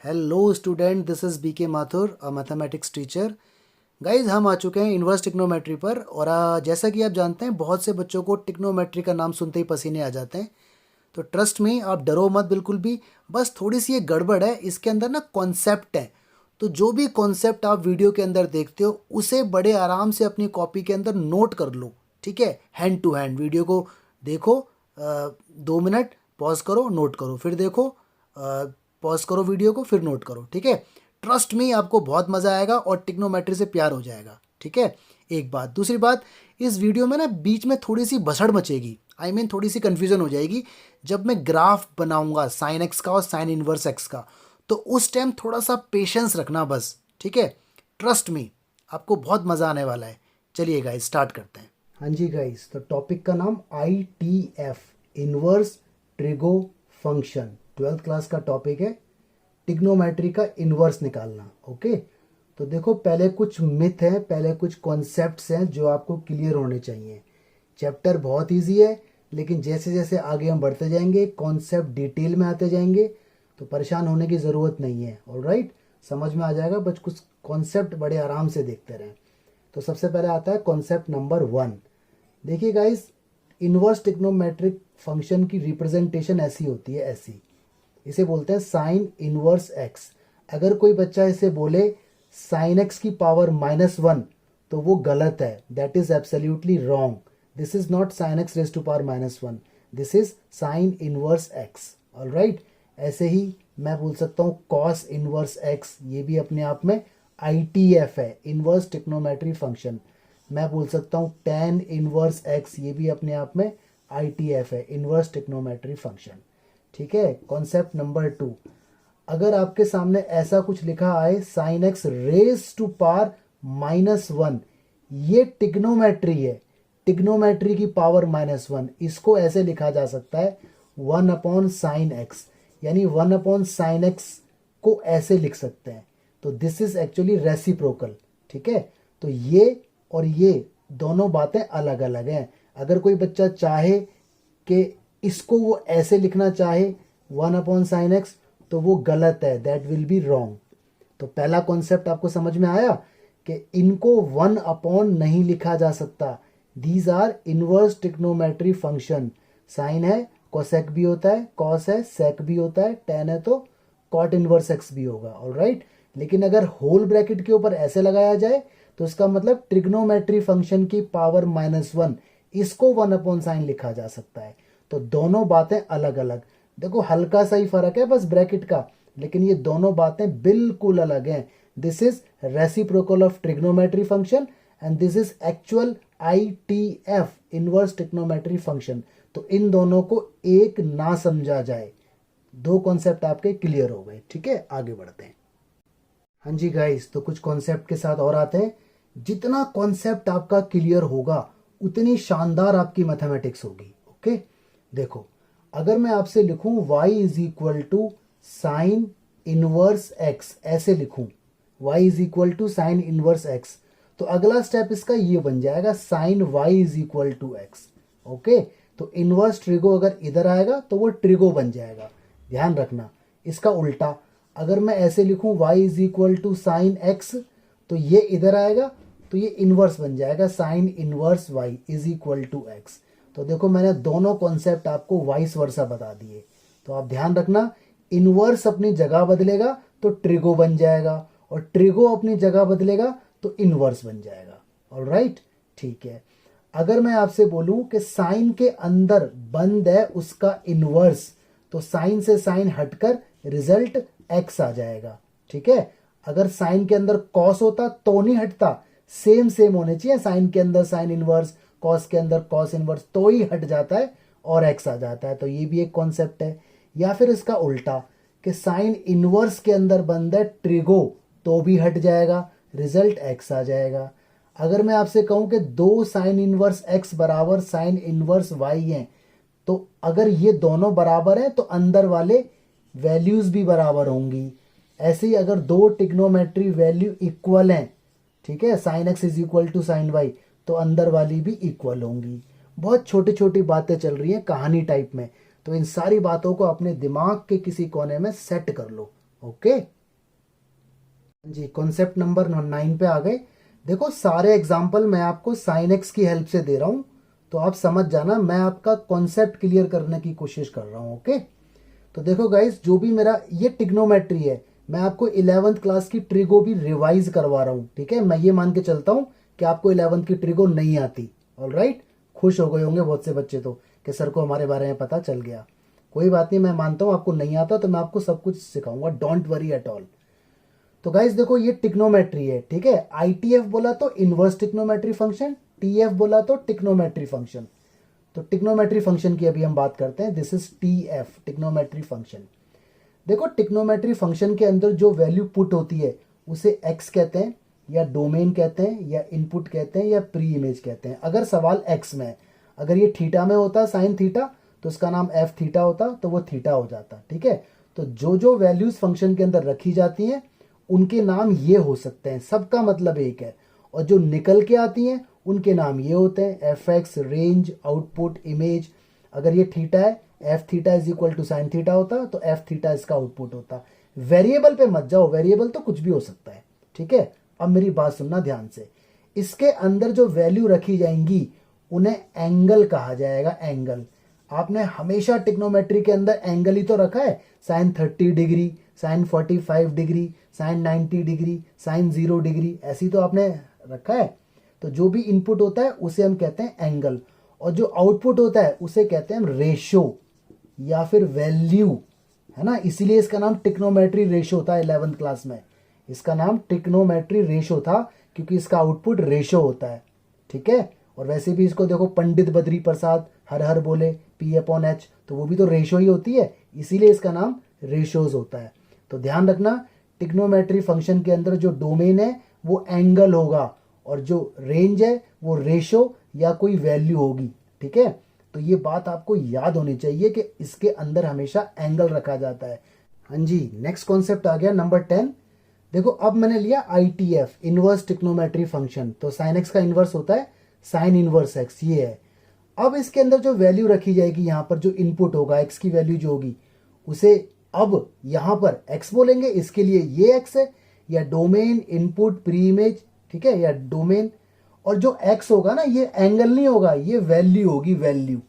Hello student, this is B K Mathur, a mathematics teacher. Guys, हम आ चुके हैं इन्वर्स टिग्नोमेट्री पर। और जैसा कि आप जानते हैं, बहुत से बच्चों को टिग्नोमेट्री का नाम सुनते ही पसीने आ जाते हैं। तो ट्रस्ट में, आप डरो मत बिल्कुल भी। बस थोड़ी सी ये गड़बड़ है, इसके अंदर ना कॉन्सेप्ट है। तो जो भी कॉन्सेप्ट आप वीडियो के अंदर देखते हो, उसे बड़े आराम से अपनी कॉपी के अंदर नोट कर लो। ठीक है, हैंड टू हैंड वीडियो को देखो। 2 मिनट पॉज करो, नोट करो, फिर देखो, पॉज करो वीडियो को, फिर नोट करो। ठीक है, ट्रस्ट में आपको बहुत मज़ा आएगा और टिग्नोमेट्री से प्यार हो जाएगा। ठीक है, एक बात। दूसरी बात, इस वीडियो में ना बीच में थोड़ी सी भसड़ मचेगी। थोड़ी सी कन्फ्यूज़न हो जाएगी जब मैं ग्राफ बनाऊंगा साइन एक्स का और साइन इनवर्स एक्स का। तो उस टाइम थोड़ा सा पेशेंस रखना बस। ठीक है, ट्रस्ट मी, आपको बहुत मज़ा आने वाला है। चलिए गाइस, स्टार्ट करते हैं। हाँ जी गाइस, तो टॉपिक का नाम ITF, inverse trigo function, 12th class का टॉपिक है। टिग्नोमेट्री का इन्वर्स निकालना। ओके, तो देखो, पहले कुछ मिथ हैं, पहले कुछ कॉन्सेप्ट्स हैं जो आपको क्लियर होने चाहिए। चैप्टर बहुत इजी है, लेकिन जैसे जैसे आगे हम बढ़ते जाएंगे, कॉन्सेप्ट डिटेल में आते जाएंगे, तो परेशान होने की ज़रूरत नहीं है। ऑलराइट, समझ में आ जाएगा, बस कुछ कॉन्सेप्ट बड़े आराम से देखते रहें। तो सबसे पहले आता है कॉन्सेप्ट नंबर 1। देखिए गाइस, इन्वर्स टिग्नोमेट्रिक फंक्शन की रिप्रेजेंटेशन ऐसी होती है, ऐसी। इसे बोलते हैं साइन इनवर्स एक्स। अगर कोई बच्चा इसे बोले साइन एक्स की पावर -1, तो वो गलत है। That is absolutely wrong. This is not sine x raise to power -1, this is sine inverse x. Alright, ऐसे ही मैं बोल सकता हूँ कॉस इनवर्स एक्स, ये भी अपने आप में ITF है, इनवर्स टिग्नोमेट्री फंक्शन। मैं बोल सकता हूँ tan इनवर्स एक्स, ये भी अपने आप में ITF है, इनवर्स टिग्नोमेट्री फंक्शन। ठीक है, कॉन्सेप्ट नंबर 2। अगर आपके सामने ऐसा कुछ लिखा आए sine x raise to power -1, ये टिग्नोमेट्री है, टिग्नोमेट्री की पावर -1। इसको ऐसे लिखा जा सकता है 1/sin x, यानी 1/sin x को ऐसे लिख सकते हैं। तो दिस इज एक्चुअली रेसिप्रोकल। ठीक है, तो ये और ये दोनों बातें अलग अलग हैं। अगर कोई बच्चा चाहे कि इसको वो ऐसे लिखना चाहे 1/sin x, तो वो गलत है, दैट विल बी रॉन्ग। तो पहला कॉन्सेप्ट आपको समझ में आया कि इनको 1 नहीं लिखा जा सकता। These are inverse trigonometry function. Sine है, कोसेक भी होता है, कॉस है, सेक भी होता है, टेन है तो कॉट इनवर्स एक्स भी होगा। ऑलराइट, लेकिन अगर होल ब्रैकेट के ऊपर ऐसे लगाया जाए, तो इसका मतलब ट्रिग्नोमेट्री फंक्शन की पावर -1, इसको 1/sin लिखा जा सकता है। तो दोनों बातें अलग अलग। देखो, हल्का सा ही फर्क है बस ब्रैकेट का, लेकिन ये दोनों बातें बिल्कुल अलग हैं। This is reciprocal of trigonometry function and this is actual ITF, inverse trigonometry function. तो इन दोनों को एक ना समझा जाए। दो कॉन्सेप्ट आपके क्लियर हो गए। ठीक है, आगे बढ़ते हैं। हाँ जी गाइस, तो कुछ कॉन्सेप्ट के साथ और आते हैं। जितना कॉन्सेप्ट आपका क्लियर होगा, उतनी शानदार आपकी मैथमेटिक्स होगी। ओके, देखो, अगर मैं आपसे लिखूं y is equal to sine inverse x, ऐसे लिखूं y is equal to sine inverse x, तो अगला स्टेप इसका ये बन जाएगा sine y is equal to x. Okay, तो इनवर्स ट्रिगो अगर इधर आएगा तो वो ट्रिगो बन जाएगा। ध्यान रखना, इसका उल्टा अगर मैं ऐसे लिखूं y is equal to sine x, तो ये इधर आएगा तो ये इनवर्स बन जाएगा, sine inverse y is equal to x. तो देखो, मैंने दोनों कॉन्सेप्ट आपको वाइस वर्सा बता दिए। तो आप ध्यान रखना, इनवर्स अपनी जगह बदलेगा तो ट्रिगो बन जाएगा, और ट्रिगो अपनी जगह बदलेगा तो इनवर्स बन जाएगा। ऑलराइट, ठीक है। अगर मैं आपसे बोलूं कि साइन के अंदर बंद है उसका इनवर्स, तो साइन से साइन हटकर रिजल्ट एक्स आ जाएगा। ठीक है, अगर साइन के अंदर कॉस होता तो नहीं हटता, सेम सेम होने चाहिए। साइन के अंदर साइन इनवर्स, कॉस के अंदर कॉस इनवर्स, तो ही हट जाता है और एक्स आ जाता है। तो ये भी एक कॉन्सेप्ट है। या फिर इसका उल्टा कि साइन इनवर्स के अंदर बंद है ट्रिगो, तो भी हट जाएगा, रिजल्ट एक्स आ जाएगा। अगर मैं आपसे कहूं कि 2 साइन इनवर्स एक्स बराबर साइन इनवर्स वाई हैं, तो अगर ये दोनों बराबर हैं तो अंदर वाले वैल्यूज भी बराबर होंगी। ऐसे ही अगर दो टिग्नोमेट्री वैल्यू इक्वल हैं, ठीक है, sine x is equal to sine y, तो अंदर वाली भी इक्वल होंगी। बहुत छोटी छोटी बातें चल रही हैं कहानी टाइप में, तो इन सारी बातों को अपने दिमाग के किसी कोने में सेट कर लो। ओके जी, कॉन्सेप्ट नंबर 9 पे आ गए। देखो सारे एग्जाम्पल मैं आपको साइन एक्स की हेल्प से दे रहा हूं, तो आप समझ जाना मैं आपका कॉन्सेप्ट क्लियर करने की कोशिश कर रहा हूं। ओके, तो देखो गाइस, जो भी मेरा ये टिग्नोमेट्री है, मैं आपको 11th क्लास की ट्रिगो भी रिवाइज करवा रहा हूँ। ठीक है, मैं ये मान के चलता हूँ कि आपको 11th की ट्रिगो नहीं आती। ऑलराइट, खुश हो गए होंगे बहुत से बच्चे तो कि सर को हमारे बारे में पता चल गया। कोई बात नहीं, मैं मानता हूँ आपको नहीं आता, तो मैं आपको सब कुछ सिखाऊंगा, डोंट वरी एट ऑल। तो गाइस देखो, ये टिग्नोमेट्री है। ठीक है, आईटीएफ बोला तो इनवर्स टिग्नोमेट्री फंक्शन, टीएफ बोला तो टिग्नोमेट्री फंक्शन। तो टिग्नोमेट्री फंक्शन की अभी हम बात करते हैं। This is TF, trigonometry function. देखो, टिग्नोमेट्री फंक्शन के अंदर जो वैल्यू पुट होती है उसे एक्स कहते हैं, या डोमेन कहते हैं, या इनपुट कहते हैं, या प्री इमेज कहते हैं। अगर सवाल एक्स में है, अगर ये थीटा में होता साइन थीटा, तो इसका नाम एफ थीटा होता, तो वो थीटा हो जाता। ठीक है, तो जो जो वैल्यूज फंक्शन के अंदर रखी जाती हैं उनके नाम ये हो सकते हैं, सबका मतलब एक है। और जो निकल के आती हैं उनके नाम ये होते हैं, f x, range, output, image. अगर ये थीटा है, f theta is equal to sine theta होता, तो एफ थीटा इसका आउटपुट होता। वेरिएबल पे मत जाओ, वेरिएबल तो कुछ भी हो सकता है। ठीक है, अब मेरी बात सुनना ध्यान से। इसके अंदर जो वैल्यू रखी जाएंगी उन्हें एंगल कहा जाएगा, एंगल। आपने हमेशा टिग्नोमेट्री के अंदर एंगल ही तो रखा है, sine 30 degree, sine 45 degree, sine 90 degree, sine 0 degree, ऐसी तो आपने रखा है। तो जो भी इनपुट होता है उसे हम कहते हैं एंगल, और जो आउटपुट होता है उसे कहते हैं हम रेशो या फिर वैल्यू, है ना। इसीलिए इसका नाम टिग्नोमेट्री रेशो था 11th क्लास में। इसका नाम टिग्नोमेट्री रेशो था क्योंकि इसका आउटपुट रेशो होता है। ठीक है, और वैसे भी इसको देखो, पंडित बद्री प्रसाद हर हर बोले P/H, तो वो भी तो रेशो ही होती है, इसीलिए इसका नाम रेशोज होता है। तो ध्यान रखना, टिग्नोमेट्री फंक्शन के अंदर जो डोमेन है वो एंगल होगा, और जो रेंज है वो रेशो या कोई वैल्यू होगी। ठीक है, तो ये बात आपको याद होनी चाहिए कि इसके अंदर हमेशा एंगल रखा जाता है। हाँ जी, नेक्स्ट कॉन्सेप्ट आ गया नंबर 10। देखो, अब मैंने लिया ITF, इनवर्स टिग्नोमेट्री फंक्शन। तो साइन एक्स का इनवर्स होता है साइन इनवर्स एक्स, ये है। अब इसके अंदर जो वैल्यू रखी जाएगी, यहाँ पर जो इनपुट होगा, एक्स की वैल्यू जो होगी, उसे अब यहाँ पर एक्स बोलेंगे। इसके लिए ये एक्स है, या डोमेन, इनपुट, प्री इमेज। ठीक है, या डोमेन। और जो एक्स होगा ना, ये एंगल नहीं होगा, ये वैल्यू होगी, वैल्यू।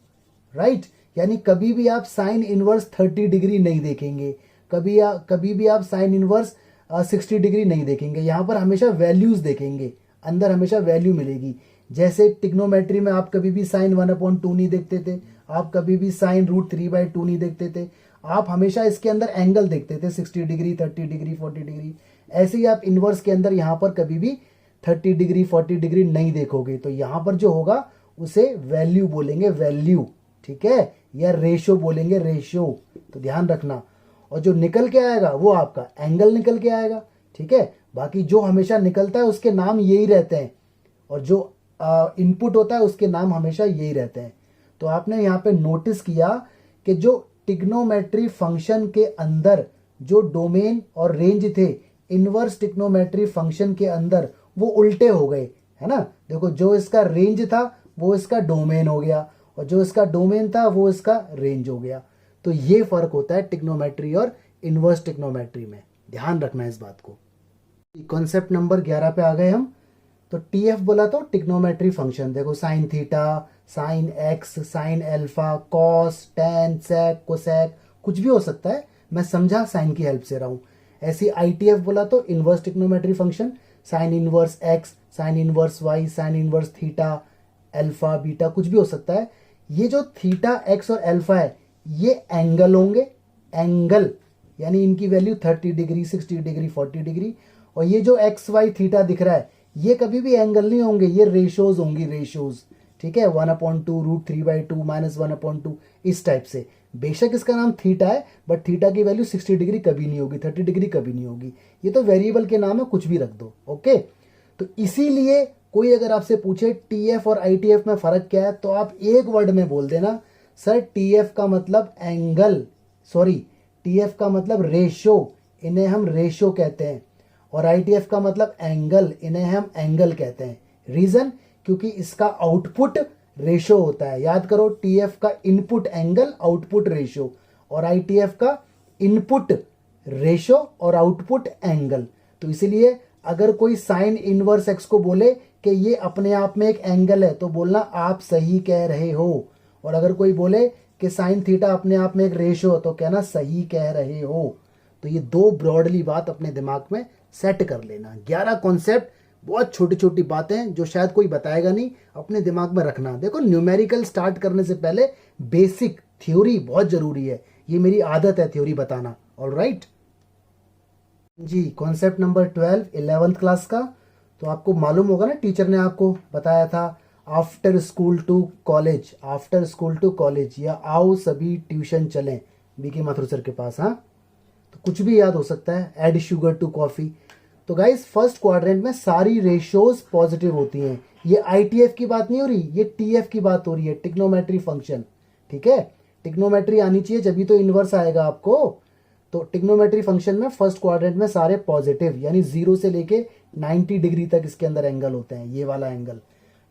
राइट, यानी कभी भी आप साइन इनवर्स 30 डिग्री नहीं देखेंगे, कभी भी आप साइन इनवर्स 60 डिग्री नहीं देखेंगे। यहाँ पर हमेशा वैल्यूज देखेंगे, अंदर हमेशा वैल्यू मिलेगी। जैसे टिग्नोमेट्री में आप कभी भी साइन 1/2 नहीं देखते थे, आप कभी भी साइन √3/2 नहीं देखते थे, आप हमेशा इसके अंदर एंगल देखते थे, 60 डिग्री, 30 डिग्री, 40 डिग्री। ऐसे ही आप इनवर्स के अंदर यहाँ पर कभी भी 30 डिग्री, 40 डिग्री नहीं देखोगे। तो यहाँ पर जो होगा उसे वैल्यू बोलेंगे, वैल्यू। ठीक है, या रेशो बोलेंगे, रेशो। तो ध्यान रखना, और जो निकल के आएगा वो आपका एंगल निकल के आएगा। ठीक है, बाकी जो हमेशा निकलता है उसके नाम यही रहते हैं, और जो इनपुट होता है उसके नाम हमेशा यही रहते हैं। तो आपने यहाँ पे नोटिस किया कि जो टिग्नोमेट्री फंक्शन के अंदर जो डोमेन और रेंज थे, इनवर्स टिग्नोमेट्री फंक्शन के अंदर वो उल्टे हो गए, है ना। देखो, जो इसका रेंज था वो इसका डोमेन हो गया, और जो इसका डोमेन था वो इसका रेंज हो गया। तो ये फर्क होता है टिग्नोमेट्री और इनवर्स टिग्नोमेट्री में, ध्यान रखना इस बात को। कॉन्सेप्ट नंबर 11 पे आ गए हम। तो टीएफ बोला तो टिग्नोमेट्री फंक्शन। देखो, sine theta, sine x, sine alpha, cos, tan, sec, cosec, कुछ भी हो सकता है। मैं समझा साइन की हेल्प से रहा हूं। ऐसी आईटीएफ बोला तो inverse trigonometry function, sine inverse x, sine inverse y, sine inverse theta, alpha, beta, कुछ भी हो सकता है। ये जो थीटा, एक्स और अल्फा है, ये एंगल होंगे, एंगल, यानी इनकी वैल्यू 30 डिग्री, 60 डिग्री, 40 डिग्री। और ये जो एक्स वाई थीटा दिख रहा है, ये कभी भी एंगल नहीं होंगे, ये रेशोज होंगी, रेशोज। ठीक है, 1/2, √3/2, -1/2, इस टाइप से। बेशक इसका नाम थीटा है, बट थीटा की वैल्यू 60 डिग्री कभी नहीं होगी, 30 डिग्री कभी नहीं होगी। ये तो वेरिएबल के नाम है, कुछ भी रख दो। ओके, तो इसीलिए कोई अगर आपसे पूछे टीएफ और आईटीएफ में फर्क क्या है, तो आप एक वर्ड में बोल देना, सर टीएफ का मतलब एंगल, सॉरी, टीएफ का मतलब रेशो, इन्हें हम रेशो कहते हैं। और आईटीएफ का मतलब एंगल, इन्हें हम एंगल कहते हैं। रीजन, क्योंकि इसका आउटपुट रेशो होता है। याद करो, टीएफ का इनपुट एंगल, आउटपुट रेशो, और आईटीएफ का इनपुट रेशो और आउटपुट एंगल। तो इसीलिए अगर कोई साइन इनवर्स एक्स को बोले कि ये अपने आप में एक एंगल है तो बोलना आप सही कह रहे हो, और अगर कोई बोले कि साइन थीटा अपने आप में एक रेशो हो तो कहना सही कह रहे हो। तो ये दो ब्रॉडली बात अपने दिमाग में सेट कर लेना। 11 कॉन्सेप्ट, बहुत छोटी छोटी बातें जो शायद कोई बताएगा नहीं, अपने दिमाग में रखना। देखो न्यूमेरिकल स्टार्ट करने से पहले बेसिक थ्योरी बहुत जरूरी है, ये मेरी आदत है थ्योरी बताना। ऑलराइट जी, कॉन्सेप्ट नंबर 12 11th क्लास का। तो आपको मालूम होगा ना, टीचर ने आपको बताया था after school to college, after school to college, या आओ सभी ट्यूशन चलें बीके माथुर सर के पास। हाँ, तो कुछ भी याद हो सकता है, ऐड शुगर टू कॉफी। तो गाइस फर्स्ट क्वाड्रेंट में सारी रेशियोज पॉजिटिव होती हैं। ये आईटीएफ की बात नहीं हो रही, ये टीएफ की बात हो रही है, टिग्नोमेट्री फंक्शन। ठीक है, टिग्नोमेट्री आनी चाहिए जब तो इनवर्स आएगा आपको। तो टिग्नोमेट्री फंक्शन में फर्स्ट क्वाड्रेंट में सारे पॉजिटिव, यानी 0 से लेके 90 डिग्री तक इसके अंदर एंगल होते हैं। ये वाला एंगल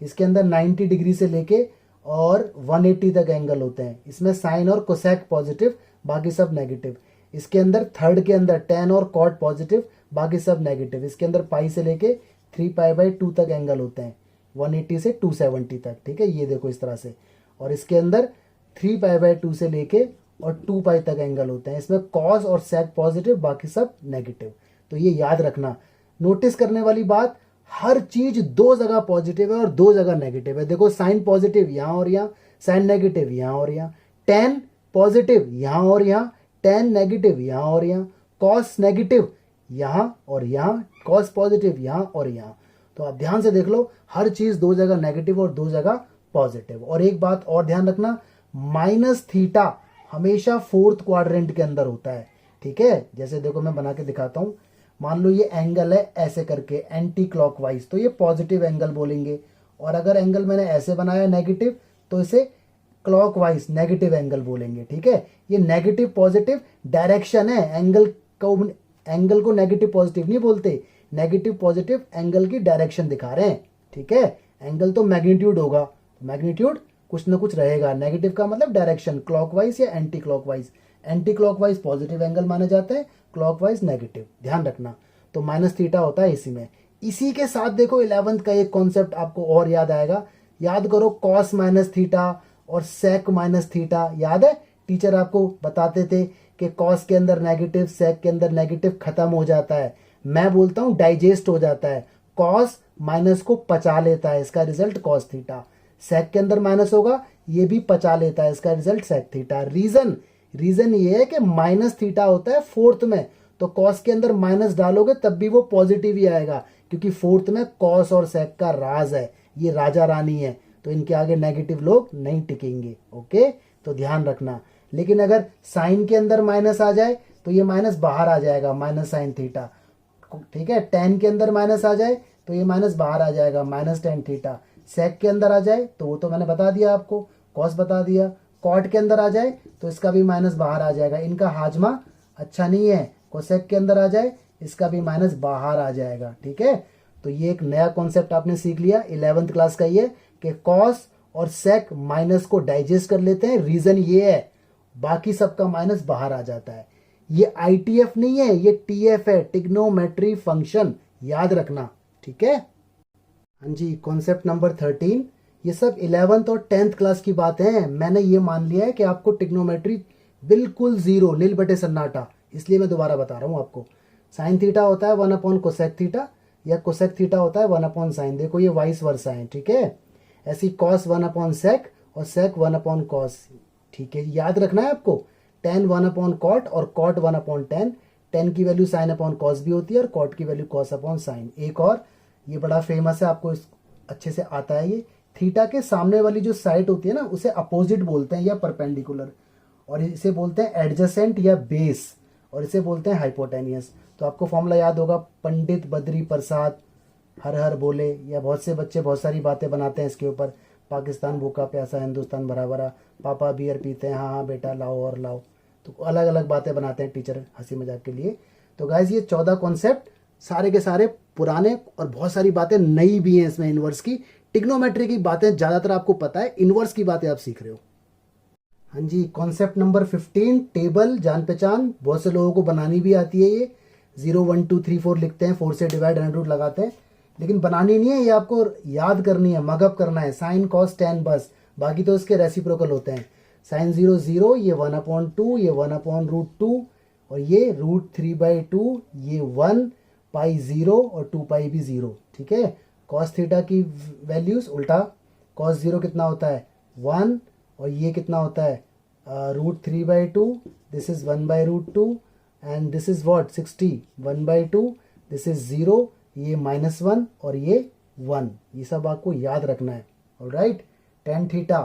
इसके अंदर 90 डिग्री से लेके और 180 तक एंगल होते हैं। इसमें साइन और कोसेक पॉजिटिव, बाकी सब नेगेटिव। इसके अंदर थर्ड के अंदर टेन और कॉट पॉजिटिव, बाकी सब नेगेटिव। इसके अंदर पाई से लेके 3π/2 तक एंगल होते हैं, 180 से 270 तक। ठीक है, ये देखो इस तरह से। और इसके अंदर 3π/2 से लेके और 2π तक एंगल होते हैं। इसमें कॉस और सेक पॉजिटिव, बाकी सब नेगेटिव। तो ये याद रखना। नोटिस करने वाली बात, हर चीज दो जगह पॉजिटिव है और दो जगह नेगेटिव है। देखो साइन पॉजिटिव यहां और यहां, साइन नेगेटिव यहां और यहां, टेन पॉजिटिव यहां और यहां, टेन नेगेटिव यहां और यहां, कॉस नेगेटिव यहां और यहां, कॉस पॉजिटिव यहां और यहां। तो आप ध्यान से देख लो, हर चीज दो जगह नेगेटिव और दो जगह पॉजिटिव। और एक बात और ध्यान रखना, माइनस थीटा हमेशा फोर्थ क्वाड्रेंट के अंदर होता है। ठीक है, जैसे देखो मैं बना के दिखाता हूं। मान लो ये एंगल है ऐसे करके एंटी क्लॉकवाइज, तो ये पॉजिटिव एंगल बोलेंगे। और अगर एंगल मैंने ऐसे बनाया नेगेटिव, तो इसे क्लॉकवाइज नेगेटिव एंगल बोलेंगे। ठीक है, ये नेगेटिव पॉजिटिव डायरेक्शन है। एंगल को नेगेटिव पॉजिटिव नहीं बोलते, नेगेटिव पॉजिटिव एंगल की डायरेक्शन दिखा रहे हैं। ठीक है, एंगल तो मैग्नीट्यूड होगा, मैग्नीट्यूड कुछ ना कुछ रहेगा। नेगेटिव का मतलब डायरेक्शन, क्लॉकवाइज या anti clockwise. Anti clockwise positive angle माने जाते हैं, क्लॉकवाइज नेगेटिव, ध्यान रखना। तो माइनस थीटा होता है इसी में। इसी के साथ देखो 11th का एक कॉन्सेप्ट आपको और याद आएगा। याद करो, कॉस माइनस थीटा और सेक माइनस थीटा। याद है, टीचर आपको बताते थे कि कॉस के अंदर नेगेटिव, सेक के अंदर नेगेटिव खत्म हो जाता है। मैं बोलता हूं डाइजेस्ट हो जाता है। कॉस माइनस को पचा लेता है, इसका रिजल्ट कॉस थीटा। सेक के अंदर माइनस होगा, ये भी पचा लेता है, इसका रिजल्ट सेक थीटा। रीजन ये है कि माइनस थीटा होता है फोर्थ में, तो कॉस के अंदर माइनस डालोगे तब भी वो पॉजिटिव ही आएगा, क्योंकि फोर्थ में कॉस और सेक का राज है, ये राजा रानी है, तो इनके आगे नेगेटिव लोग नहीं टिकेंगे। ओके, तो ध्यान रखना। लेकिन अगर साइन के अंदर माइनस आ जाए तो ये माइनस बाहर आ जाएगा, माइनस साइन थीटा। ठीक है, टेन के अंदर माइनस आ जाए तो ये माइनस बाहर आ जाएगा, माइनस टेन थीटा। सेक के अंदर आ जाए तो वो तो मैंने बता दिया आपको, कॉस बता दिया। कॉट के अंदर आ जाए तो इसका भी माइनस बाहर आ जाएगा, इनका हाजमा अच्छा नहीं है। कोसेक के अंदर आ जाए, इसका भी माइनस बाहर आ जाएगा। ठीक है, तो ये एक नया कॉन्सेप्ट आपने सीख लिया 11th क्लास का, ये कि कॉस और सेक माइनस को डाइजेस्ट कर लेते हैं। रीजन ये है, बाकी सबका माइनस बाहर आ जाता है। ये आईटीएफ नहीं है, ये टीएफ है, टिग्नोमेट्री फंक्शन, याद रखना। ठीक है, हाँ जी। कॉन्सेप्ट नंबर 13, ये सब 11th और 10th क्लास की बात है। मैंने ये मान लिया है कि आपको टिग्नोमेट्री बिल्कुल जीरो, नील बटे सन्नाटा, इसलिए मैं दोबारा बता रहा हूँ आपको। साइन थीटा होता है 1 कोसेक थीटा, या कोसेक थीटा होता है 1 साइन। देखो ये वाइस वर्सा है। ठीक है, ऐसी कॉस 1 सेक और सेक 1 कॉस। ठीक है, याद रखना है आपको। टेन 1 कॉट और कॉट 1/10। टेन की वैल्यू साइन अपॉन कॉस भी होती है और कॉट की वैल्यू कॉस अपॉन साइन। एक और, ये बड़ा फेमस है, आपको अच्छे से आता है ये। थीटा के सामने वाली जो साइड होती है ना, उसे अपोजिट बोलते हैं या परपेंडिकुलर, और इसे बोलते हैं एडजेसेंट या बेस, और इसे बोलते हैं हाइपोटेनियस। तो आपको फॉर्मूला याद होगा, पंडित बद्री प्रसाद हर हर बोले, या बहुत से बच्चे बहुत सारी बातें बनाते हैं इसके ऊपर। पाकिस्तान भूखा प्यासा, हिंदुस्तान भरा भरा, पापा बियर पीते हैं, हाँ हाँ बेटा लाओ और लाओ। तो अलग अलग बातें बनाते हैं टीचर हंसी मजाक के लिए। तो गाइज ये 14 कॉन्सेप्ट सारे के सारे पुराने, और बहुत सारी बातें नई भी हैं इसमें। इनवर्स की, टिग्नोमेट्री की बातें ज़्यादातर आपको पता है, इनवर्स की बातें आप सीख रहे हो। हाँ जी, कॉन्सेप्ट नंबर 15, टेबल जान पहचान। बहुत से लोगों को बनानी भी आती है ये, 0 1 2 3 4 लिखते हैं, 4 से डिवाइड अंडर रूट लगाते हैं, लेकिन बनानी नहीं है, ये आपको याद करनी है, मगअप करना है। साइन कॉस टेन बस, बाकी तो इसके रेसिप्रोकल होते हैं। साइन 0 0, ये 1/2, ये 1/√2, और ये √3/2, ये 1, पाई 0 और 2 पाई भी 0। ठीक है, कॉस थीटा की वैल्यूज उल्टा, कॉस 0 कितना होता है 1, और ये कितना होता है √3/2, this is 1/√2, and this is what 60, 1/2, this is 0, ये -1 और ये 1, ये सब आपको याद रखना है। ऑलराइट, tan थीटा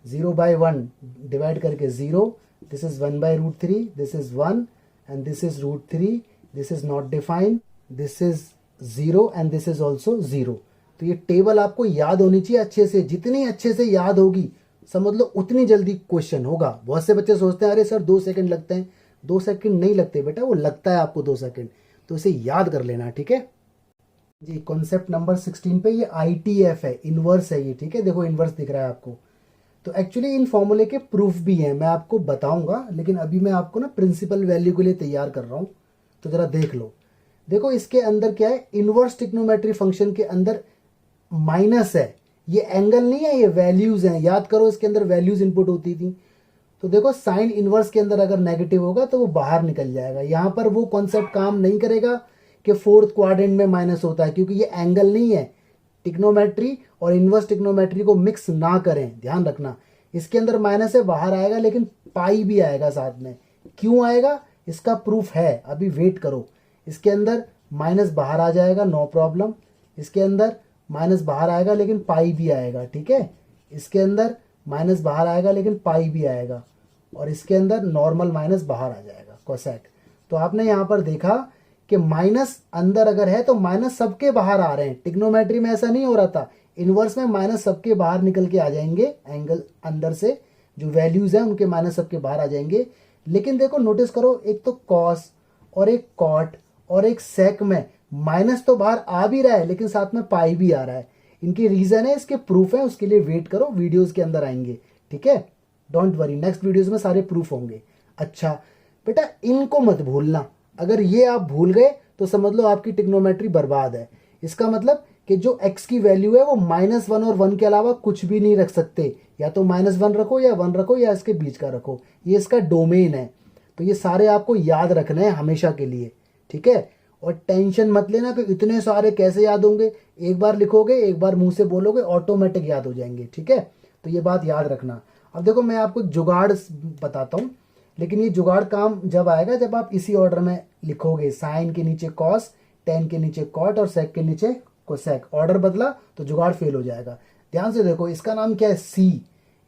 0/1 डिवाइड करके 0, this is 1/√3, this is 1, and this is √3, this is not defined, this is 0, and this is also 0। तो ये टेबल आपको याद होनी चाहिए अच्छे से, जितनी अच्छे से याद होगी समझ लो उतनी जल्दी क्वेश्चन होगा। बहुत से बच्चे सोचते हैं अरे सर 2 सेकंड लगते हैं, 2 सेकंड नहीं लगते बेटा, वो लगता है आपको 2 सेकंड, तो इसे याद कर लेना। ठीक है जी, कॉन्सेप्ट नंबर 16 पे ये ITF है, इनवर्स है ये। ठीक है, देखो इनवर्स दिख रहा है आपको। तो एक्चुअली इन फॉर्मूले के प्रूफ भी हैं, मैं आपको बताऊंगा, लेकिन अभी मैं आपको ना प्रिंसिपल वैल्यू के लिए तैयार कर रहा हूं, तो जरा देख लो। देखो इसके अंदर क्या है, इनवर्स ट्रिग्नोमेट्री फंक्शन के अंदर माइनस है, ये एंगल नहीं है, ये वैल्यूज हैं। याद करो इसके अंदर वैल्यूज इनपुट होती थी। तो देखो साइन इनवर्स के अंदर अगर नेगेटिव होगा तो वो बाहर निकल जाएगा। यहां पर वो कॉन्सेप्ट काम नहीं करेगा कि फोर्थ क्वाड्रेंट में माइनस होता है, क्योंकि ये एंगल नहीं है। टिग्नोमेट्री और इनवर्स टिग्नोमेट्री को मिक्स ना करें, ध्यान रखना। इसके अंदर माइनस है, बाहर आएगा, लेकिन पाई भी आएगा साथ में। क्यों आएगा इसका प्रूफ है, अभी वेट करो। इसके अंदर माइनस बाहर आ जाएगा, नो प्रॉब्लम। इसके अंदर माइनस बाहर आएगा लेकिन पाई भी आएगा। ठीक है, इसके अंदर माइनस बाहर आएगा लेकिन पाई भी आएगा, और इसके अंदर नॉर्मल माइनस बाहर आ जाएगा, कोसेक। तो आपने यहां पर देखा कि माइनस अंदर अगर है तो माइनस सबके बाहर आ रहे हैं। टिग्नोमेट्री में ऐसा नहीं हो रहा था, इनवर्स में माइनस सबके बाहर निकल के आ जाएंगे, एंगल अंदर से जो वैल्यूज हैं उनके माइनस सबके बाहर आ जाएंगे। लेकिन देखो नोटिस करो, एक तो कॉस और एक कॉट और एक सेक में माइनस तो बाहर आ भी रहा है, लेकिन साथ में पाई भी आ रहा है। इनकी रीजन है, इसके प्रूफ है, उसके लिए वेट करो, वीडियोस के अंदर आएंगे। ठीक है, डोंट वरी, नेक्स्ट वीडियोस में सारे प्रूफ होंगे। अच्छा बेटा, इनको मत भूलना, अगर ये आप भूल गए तो समझ लो आपकी टिग्नोमेट्री बर्बाद है। इसका मतलब कि जो x की वैल्यू है वो -1 और 1 के अलावा कुछ भी नहीं रख सकते, या तो -1 रखो या 1 रखो या इसके बीच का रखो, ये इसका डोमेन है। तो ये सारे आपको याद रखने हैं हमेशा के लिए। ठीक है, और टेंशन मत लेना कि इतने सारे कैसे याद होंगे, एक बार लिखोगे, एक बार मुंह से बोलोगे, ऑटोमेटिक याद हो जाएंगे। ठीक है, तो ये बात याद रखना। अब देखो मैं आपको जुगाड़ बताता हूँ, लेकिन ये जुगाड़ काम जब आएगा जब आप इसी ऑर्डर में लिखोगे, साइन के नीचे कॉस, टेन के नीचे कॉट और सेक के नीचे कोसेक। ऑर्डर बदला तो जुगाड़ फेल हो जाएगा। ध्यान से देखो, इसका नाम क्या है C,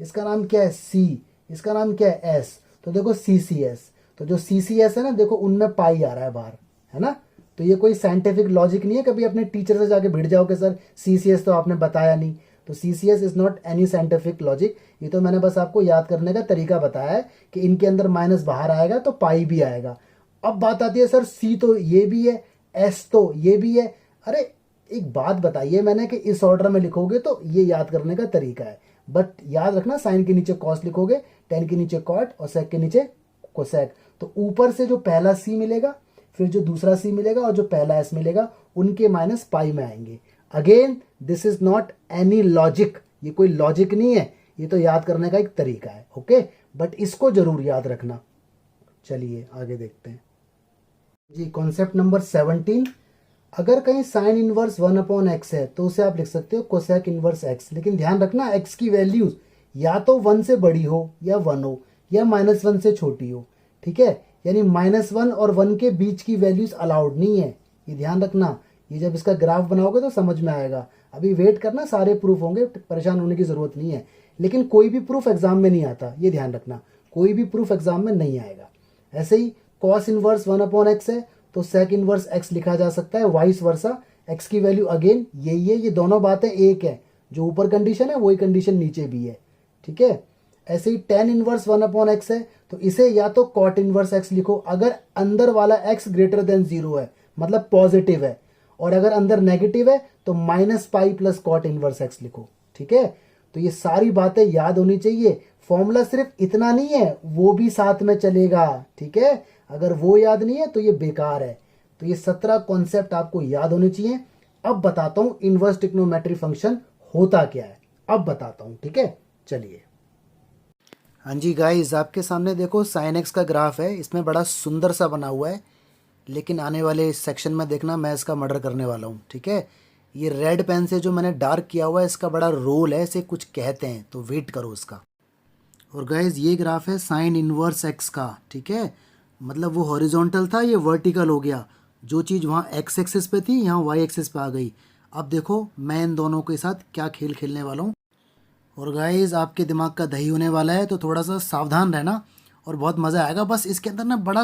इसका नाम क्या है C, इसका नाम क्या है S। तो देखो CCS, तो जो CCS है ना, देखो उनमें पाई आ रहा है बाहर, है ना। तो ये कोई साइंटिफिक लॉजिक नहीं है, कभी अपने टीचर से जाके भिड़ जाओ कि सर CCS तो आपने बताया नहीं। तो CCS is not any scientific logic, ये तो मैंने बस आपको याद करने का तरीका बताया है कि इनके अंदर माइनस बाहर आएगा तो पाई भी आएगा। अब बात आती है सर C तो ये भी है, S तो ये भी है। अरे एक बात बताइए मैंने कि इस ऑर्डर में लिखोगे तो ये याद करने का तरीका है, बट याद रखना साइन के नीचे कॉस लिखोगे, टेन के नीचे कॉट और सेक के नीचे कोसेक। तो ऊपर से जो पहला C मिलेगा, फिर जो दूसरा C मिलेगा और जो पहला S मिलेगा, उनके माइनस पाई में आएंगे। Again this is not any logic, ये कोई लॉजिक नहीं है, ये तो याद करने का एक तरीका है। ओके, बट इसको जरूर याद रखना। चलिए आगे देखते हैं जी, कॉन्सेप्ट नंबर 17। अगर कहीं साइन इनवर्स 1/x है तो उसे आप लिख सकते हो कोसेक इनवर्स x, लेकिन ध्यान रखना x की वैल्यूज या तो 1 से बड़ी हो या 1 हो या -1 से छोटी हो। ठीक है, यानी -1 और 1 के बीच की वैल्यूज अलाउड नहीं है, ये ध्यान रखना। ये जब इसका ग्राफ बनाओगे तो समझ में आएगा, अभी वेट करना, सारे प्रूफ होंगे, परेशान होने की जरूरत नहीं है। लेकिन कोई भी प्रूफ एग्जाम में नहीं आता, ये ध्यान रखना, कोई भी प्रूफ एग्जाम में नहीं आएगा। ऐसे ही कॉस इनवर्स 1/x है तो सेक इनवर्स x लिखा जा सकता है, वाइस वर्सा। x की वैल्यू अगेन यही है, ये दोनों बातें एक है, जो ऊपर कंडीशन है वही कंडीशन नीचे भी है। ठीक है, ऐसे ही टेन इनवर्स 1/x है तो इसे या तो कॉट इनवर्स x लिखो अगर अंदर वाला x ग्रेटर देन 0 है, मतलब पॉजिटिव है, और अगर अंदर नेगेटिव है तो -pi plus cot inverse x लिखो। ठीक है, तो ये सारी बातें याद होनी चाहिए। फॉर्मूला सिर्फ इतना नहीं है, वो भी साथ में चलेगा, ठीक है। अगर वो याद नहीं है तो ये बेकार है। तो ये 17 कॉन्सेप्ट आपको याद होने चाहिए। अब बताता हूं इनवर्स ट्रिग्नोमेट्री फंक्शन होता क्या है, अब बताता हूं, ठीक है। चलिए, हाँ जी गाइस, आपके सामने देखो साइन एक्स का ग्राफ है, इसमें बड़ा सुंदर सा बना हुआ है, लेकिन आने वाले सेक्शन में देखना मैं इसका मर्डर करने वाला हूँ, ठीक है। ये रेड पेन से जो मैंने डार्क किया हुआ है, इसका बड़ा रोल है, इसे कुछ कहते हैं, तो वेट करो उसका। और गाइस ये ग्राफ है साइन इनवर्स एक्स का, ठीक है। मतलब वो हॉरिजॉन्टल था, ये वर्टिकल हो गया। जो चीज़ वहाँ एक्स एक्सिस पे थी, यहाँ वाई एक्सिस पे आ गई। अब देखो मैं इन दोनों के साथ क्या खेल खेलने वाला हूँ। और गाइस आपके दिमाग का दही होने वाला है, तो थोड़ा सा सावधान रहना और बहुत मज़ा आएगा। बस इसके अंदर ना बड़ा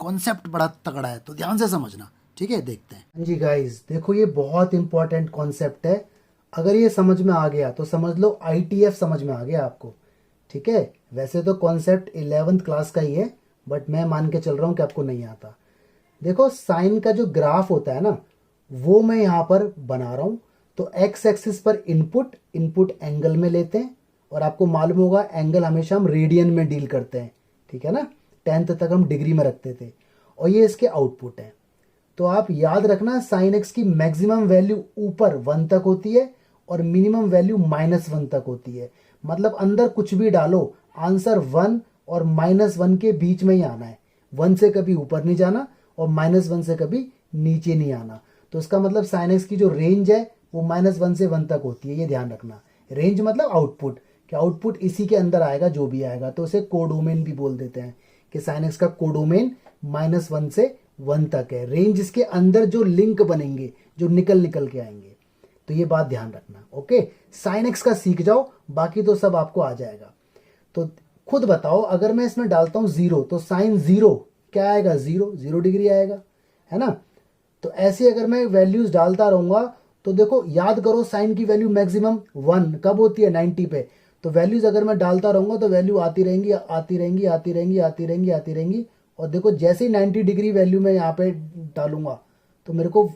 कॉन्सेप्ट बड़ा तगड़ा है, तो ध्यान से समझना, ठीक है। देखते हैं। हाँ जी गाइस, देखो ये बहुत इंपॉर्टेंट कॉन्सेप्ट है। अगर ये समझ में आ गया तो समझ लो ITF समझ में आ गया आपको, ठीक है। वैसे तो कॉन्सेप्ट 11th क्लास का ही है, बट मैं मान के चल रहा हूँ कि आपको नहीं आता। देखो साइन का जो ग्राफ होता है ना, वो मैं यहाँ पर बना रहा हूँ। तो एक्स एक्सिस पर इनपुट इनपुट एंगल में लेते हैं, और आपको मालूम होगा एंगल हमेशा हम रेडियन में डील करते हैं, ठीक है ना। 10th तक हम डिग्री में रखते थे। और ये इसके आउटपुट है। तो आप याद रखना साइन एक्स की मैक्सिमम वैल्यू ऊपर 1 तक होती है और मिनिमम वैल्यू -1 तक होती है। मतलब अंदर कुछ भी डालो, आंसर 1 और -1 के बीच में ही आना है। 1 से कभी ऊपर नहीं जाना और -1 से कभी नीचे नहीं आना। तो इसका मतलब साइन एक्स की जो रेंज है वो -1 से 1 तक होती है, ये ध्यान रखना। रेंज मतलब आउटपुट, कि आउटपुट इसी के अंदर आएगा जो भी आएगा। तो उसे कोडोमेन भी बोल देते हैं, कि साइन एक्स का कोडोमेन -1 से 1 तक है। रेंज इसके अंदर जो लिंक बनेंगे, जो निकल निकल के आएंगे। तो ये बात ध्यान रखना, ओके। साइन एक्स का सीख जाओ, बाकी तो सब आपको आ जाएगा। तो खुद बताओ, अगर मैं इसमें डालता हूं 0, तो साइन 0 क्या आएगा? 0 डिग्री आएगा, है ना। तो ऐसे अगर मैं वैल्यूज डालता रहूंगा, तो देखो याद करो साइन की वैल्यू मैक्सिमम 1 कब होती है? 90 पे। तो वैल्यूज अगर मैं डालता रहूंगा तो वैल्यू आती रहेंगी आती रहेंगी आती रहेंगी आती रहेंगी आती रहेंगी। और देखो जैसे ही 90 डिग्री वैल्यू मैं यहाँ पे डालूंगा तो मेरे को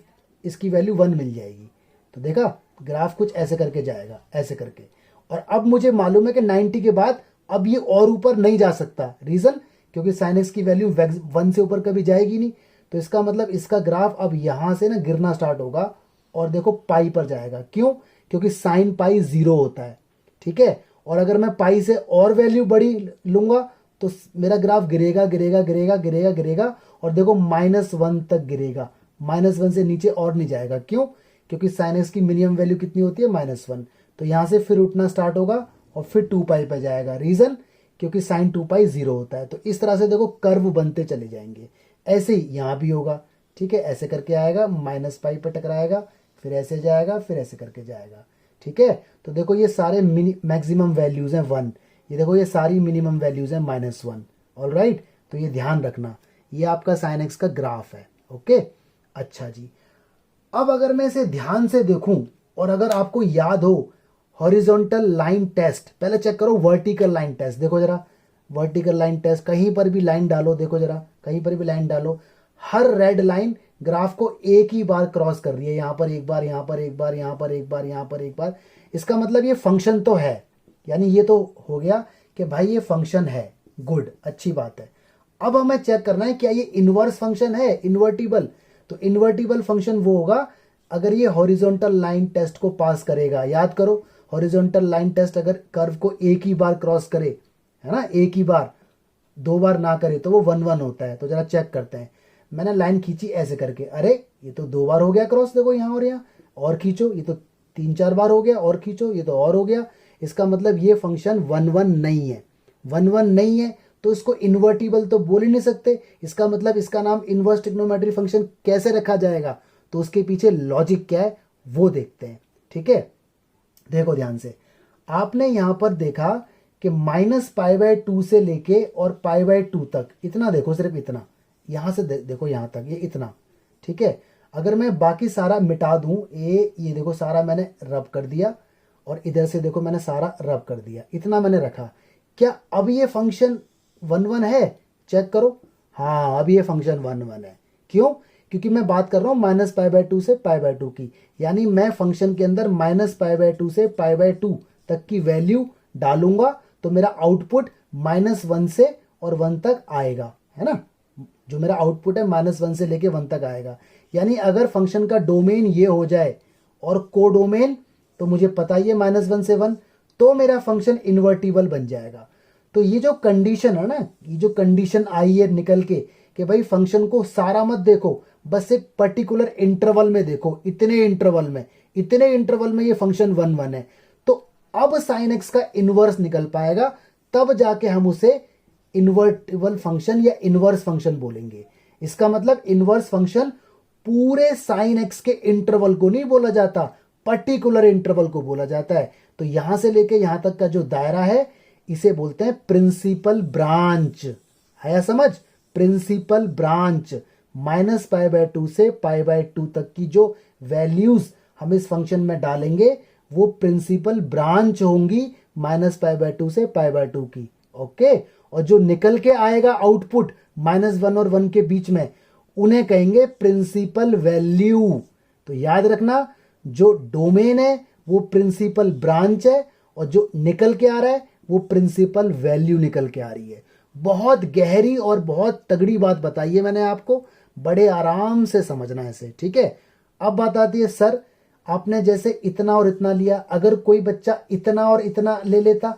इसकी वैल्यू 1 मिल जाएगी। तो देखा, ग्राफ कुछ ऐसे करके जाएगा, ऐसे करके। और अब मुझे मालूम है कि 90 के बाद अब ये और ऊपर नहीं जा सकता। रीजन, क्योंकि साइन एक्स की वैल्यू 1 से ऊपर कभी जाएगी नहीं। तो इसका मतलब इसका ग्राफ अब यहां से ना गिरना स्टार्ट होगा और देखो पाई पर जाएगा। क्यों? क्योंकि साइन पाई 0 होता है, ठीक है। और अगर मैं पाई से और वैल्यू बड़ी लूंगा तो मेरा ग्राफ गिरेगा गिरेगा गिरेगा गिरेगा गिरेगा और देखो -1 तक गिरेगा। -1 से नीचे और नहीं जाएगा। क्यों? क्योंकि साइन एक्स की मिनिमम वैल्यू कितनी होती है? -1। तो यहां से फिर उठना स्टार्ट होगा और फिर 2 पाई पर जाएगा। रीजन, क्योंकि साइन 2 पाई 0 होता है। तो इस तरह से देखो कर्व बनते चले जाएंगे। ऐसे ही यहां भी होगा, ठीक है। ऐसे करके आएगा, -पाई पर टकराएगा, फिर ऐसे जाएगा, फिर ऐसे करके जाएगा, ठीक है। तो देखो ये सारे मैक्सिमम वैल्यूज हैं 1, ये देखो ये सारी मिनिमम वैल्यूज हैं -1। ऑलराइट, तो ये ध्यान रखना, ये आपका साइन एक्स का ग्राफ है, ओके। अच्छा जी, अब अगर मैं इसे ध्यान से देखूं और अगर आपको याद हो हॉरिजॉन्टल लाइन टेस्ट, पहले चेक करो वर्टिकल लाइन टेस्ट। देखो जरा, वर्टिकल लाइन टेस्ट, कहीं पर भी लाइन डालो, देखो जरा कहीं पर भी लाइन डालो, हर रेड लाइन ग्राफ को एक ही बार क्रॉस कर रही है। यहां पर एक बार, यहां पर एक बार, यहां पर एक बार, यहां पर एक बार। इसका मतलब ये फंक्शन तो है, यानी ये तो हो गया कि भाई ये फंक्शन है। गुड, अच्छी बात है। अब हमें चेक करना है क्या ये इनवर्स फंक्शन है, इन्वर्टिबल। तो इन्वर्टिबल फंक्शन वो होगा अगर ये हॉरिजॉन्टल लाइन टेस्ट को पास करेगा। याद करो, हॉरिजॉन्टल लाइन टेस्ट अगर कर्व को एक ही बार क्रॉस करे, है ना, एक ही बार, 2 बार ना करे तो वो 1 होता है। तो जरा चेक करते हैं। मैंने लाइन खींची ऐसे करके, अरे ये तो 2 बार हो गया क्रॉस, देखो यहाँ और यहाँ। और खींचो, ये तो 3-4 बार हो गया। और खींचो, ये तो और हो गया। इसका मतलब ये फंक्शन 1 नहीं है। 1 नहीं है तो इसको इन्वर्टिबल तो बोल ही नहीं सकते। इसका मतलब इसका नाम इनवर्स ट्रिग्नोमेट्री फंक्शन कैसे रखा जाएगा? तो उसके पीछे लॉजिक क्या है वो देखते हैं, ठीक है। देखो ध्यान से, आपने यहां पर देखा कि -π/2 से लेके और π/2 तक, इतना देखो, सिर्फ इतना, यहां से देखो यहां तक, ये इतना, ठीक है। अगर मैं बाकी सारा मिटा दूं, ये देखो सारा मैंने रब कर दिया और इधर से देखो मैंने सारा रब कर दिया, इतना मैंने रखा। क्या अब ये फंक्शन 1 है? चेक करो, हाँ अब ये फंक्शन 1 है। क्यों? क्योंकि मैं बात कर रहा हूं -π/2 से π/2 की, यानी मैं फंक्शन के अंदर -π/2 से π/2 तक की वैल्यू डालूंगा तो मेरा आउटपुट -1 से और 1 तक आएगा, है ना। जो मेरा आउटपुट है -1 से लेके 1 तक आएगा। यानी अगर फंक्शन का डोमेन ये हो जाए और कोडोमेन, तो मुझे पता ही है -1 से 1, तो मेरा फंक्शन इन्वर्टिबल बन जाएगा। तो ये जो कंडीशन है ना, ये जो कंडीशन आई है निकल के कि भाई फंक्शन को सारा मत देखो, बस एक पर्टिकुलर इंटरवल में देखो, इतने इंटरवल में ये फंक्शन 1 1 है, तो अब साइन एक्स का इनवर्स निकल पाएगा, तब जाके हम उसे इन्वर्टिबल फंक्शन या इनवर्स फंक्शन बोलेंगे। इसका मतलब इनवर्स फंक्शन पूरे साइन एक्स के इंटरवल को नहीं बोला जाता, पर्टिकुलर इंटरवल को बोला जाता है। तो यहां से लेके यहां तक का जो दायरा है, इसे बोलते हैं प्रिंसिपल ब्रांच। आया समझ? प्रिंसिपल ब्रांच -π/2 से π/2 तक की जो वैल्यूज हम इस फंक्शन में डालेंगे वो प्रिंसिपल ब्रांच होंगी -π/2 से π/2 की। ओके, और जो निकल के आएगा आउटपुट -1 और 1 के बीच में, उन्हें कहेंगे प्रिंसिपल वैल्यू। तो याद रखना, जो डोमेन है वो प्रिंसिपल ब्रांच है, और जो निकल के आ रहा है वो प्रिंसिपल वैल्यू निकल के आ रही है। बहुत गहरी और बहुत तगड़ी बात बताई है मैंने आपको, बड़े आराम से समझना है इसे, ठीक है। अब बात आती है, सर आपने जैसे इतना और इतना लिया, अगर कोई बच्चा इतना और इतना ले लेता,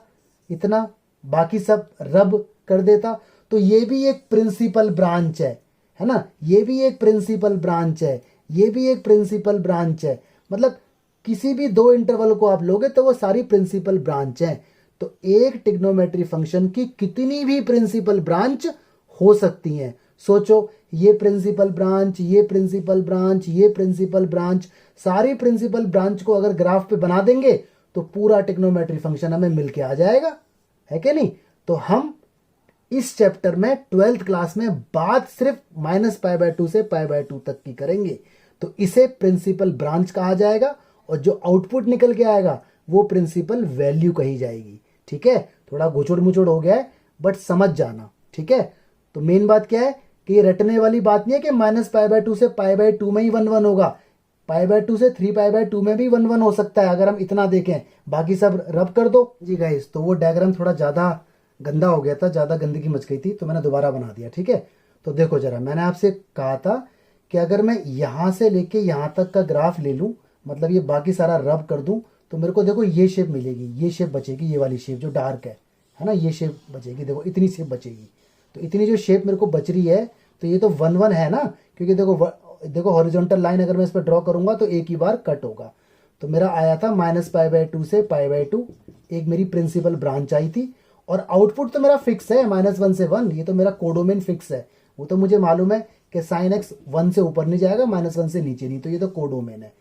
इतना बाकी सब रब कर देता, तो ये भी एक प्रिंसिपल ब्रांच है ना, ये भी एक प्रिंसिपल ब्रांच है, ये भी एक प्रिंसिपल ब्रांच है। मतलब किसी भी दो इंटरवल को आप लोगे तो वो सारी प्रिंसिपल ब्रांच है। तो एक ट्रिग्नोमेट्री फंक्शन की कितनी भी प्रिंसिपल ब्रांच हो सकती हैं। सोचो, ये प्रिंसिपल ब्रांच, ये प्रिंसिपल ब्रांच, ये प्रिंसिपल ब्रांच, सारी प्रिंसिपल ब्रांच को अगर ग्राफ पे बना देंगे तो पूरा ट्रिग्नोमेट्री फंक्शन हमें मिलके आ जाएगा, है कि नहीं। तो हम इस चैप्टर में 12th क्लास में बात सिर्फ -π/2 से π/2 तक की करेंगे। तो इसे प्रिंसिपल ब्रांच कहा जाएगा, और जो आउटपुट निकल के आएगा वो प्रिंसिपल वैल्यू कही जाएगी, ठीक है। थोड़ा गुचुड़ मुचुड़ हो गया है, बट समझ जाना, ठीक है। तो मेन बात क्या है कि ये रटने वाली बात नहीं है कि -π/2 से π/2 में ही 1 1 होगा, π/2 से 3π/2 में भी 1 1 हो सकता है, अगर हम इतना देखें, बाकी सब रब कर दो जी गाइस। तो वो डायग्राम थोड़ा ज़्यादा गंदा हो गया था, ज़्यादा गंदगी मच गई थी, तो मैंने दोबारा बना दिया, ठीक है। तो देखो जरा, मैंने आपसे कहा था कि अगर मैं यहाँ से लेके यहाँ तक का ग्राफ ले लूँ, मतलब ये बाकी सारा रब कर दूँ, तो मेरे को देखो ये शेप मिलेगी, ये शेप बचेगी, ये वाली शेप जो डार्क है ना, ये शेप बचेगी, देखो इतनी शेप बचेगी। तो इतनी जो शेप मेरे को बच रही है, तो ये तो 1 1 है ना, क्योंकि देखो हॉरिजॉन्टल लाइन अगर मैं इस पर ड्रॉ करूंगा तो एक ही बार कट होगा। तो मेरा आया था -π/2 से π/2, एक मेरी प्रिंसिपल ब्रांच आई थी, और आउटपुट तो मेरा फिक्स है -1 से 1, ये तो मेरा कोडोमेन फिक्स है। वो तो मुझे मालूम है कि साइन एक्स 1 से ऊपर नहीं जाएगा, -1 से नीचे नहीं, तो ये तो कोडोमेन है।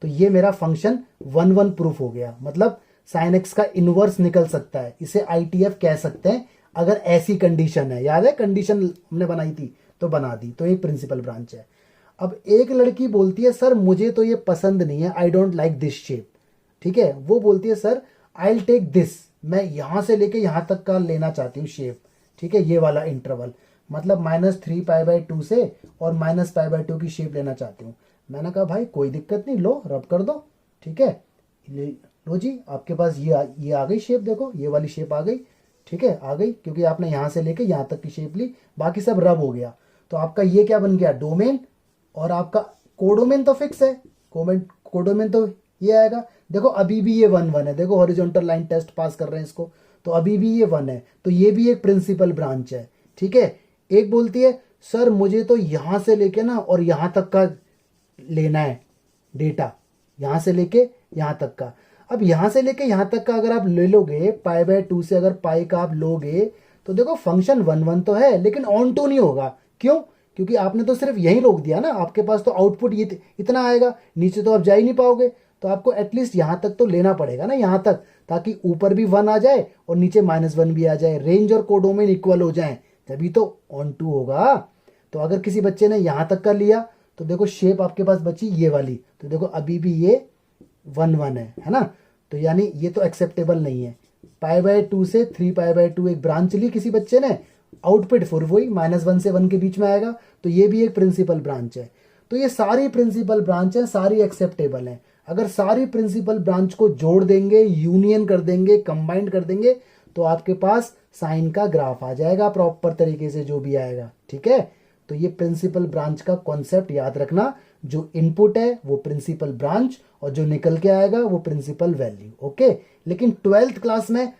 तो ये मेरा फंक्शन 1 1 प्रूफ हो गया, मतलब साइन एक्स का इनवर्स निकल सकता है, इसे ITF कह सकते हैं अगर ऐसी कंडीशन है। याद है कंडीशन हमने बनाई थी, तो बना दी, तो एक प्रिंसिपल ब्रांच है। अब एक लड़की बोलती है, सर मुझे तो ये पसंद नहीं है, I don't like this shape, ठीक है। वो बोलती है, sir I will take this, मैं यहां से लेके यहां तक का लेना चाहती हूँ शेप, ठीक है, ये वाला इंटरवल, मतलब -3π/2 से और -π/2 की शेप लेना चाहती हूँ। मैंने कहा भाई कोई दिक्कत नहीं, लो रब कर दो, ठीक है, लो जी आपके पास ये आ गई शेप, देखो ये वाली शेप आ गई, ठीक है, आ गई, क्योंकि आपने यहाँ से लेके यहाँ तक की शेप ली, बाकी सब रब हो गया। तो आपका ये क्या बन गया, डोमेन, और आपका कोडोमेन तो फिक्स है, कोडोमेन तो ये आएगा। देखो अभी भी ये 1 1 है, देखो हॉरिजॉन्टल लाइन टेस्ट पास कर रहे हैं इसको, तो अभी भी ये 1 है, तो ये भी एक प्रिंसिपल ब्रांच है, ठीक है। एक बोलती है, सर मुझे तो यहाँ से लेके ना और यहाँ तक का लेना है डेटा, यहाँ से लेके यहाँ तक का। अब यहाँ से लेके यहाँ तक का अगर आप ले लोगे, π/2 से अगर पाई का आप लोगे, तो देखो फंक्शन 1 1 तो है, लेकिन ऑन टू नहीं होगा। क्यों? क्योंकि आपने तो सिर्फ यहीं रोक दिया ना, आपके पास तो आउटपुट ये इतना आएगा, नीचे तो आप जा ही नहीं पाओगे। तो आपको एटलीस्ट यहाँ तक तो लेना पड़ेगा ना, यहाँ तक, ताकि ऊपर भी 1 आ जाए और नीचे -1 भी आ जाए, रेंज और कोडोमेन इक्वल हो जाए, तभी तो ऑन टू होगा। तो अगर किसी बच्चे ने यहाँ तक का लिया, तो देखो शेप आपके पास बची ये वाली, तो देखो अभी भी ये 1 1 है ना। तो यानी ये तो एक्सेप्टेबल नहीं है। π/2 से 3π/2 एक ब्रांच ली किसी बच्चे ने, आउटपुट फिर वही -1 से 1 के बीच में आएगा, तो ये भी एक प्रिंसिपल ब्रांच है। तो ये सारी प्रिंसिपल ब्रांच है, सारी एक्सेप्टेबल है। अगर सारी प्रिंसिपल ब्रांच को जोड़ देंगे, यूनियन कर देंगे, कंबाइंड कर देंगे, तो आपके पास साइन का ग्राफ आ जाएगा प्रॉपर तरीके से, जो भी आएगा। ठीक है, तो ये प्रिंसिपल ब्रांच का कॉन्सेप्ट याद रखना, जो इनपुट है वो प्रिंसिपल ब्रांच और जो निकल के आएगा वो प्रिंसिपल वैल्यू। ओके, लेकिन 12th क्लास में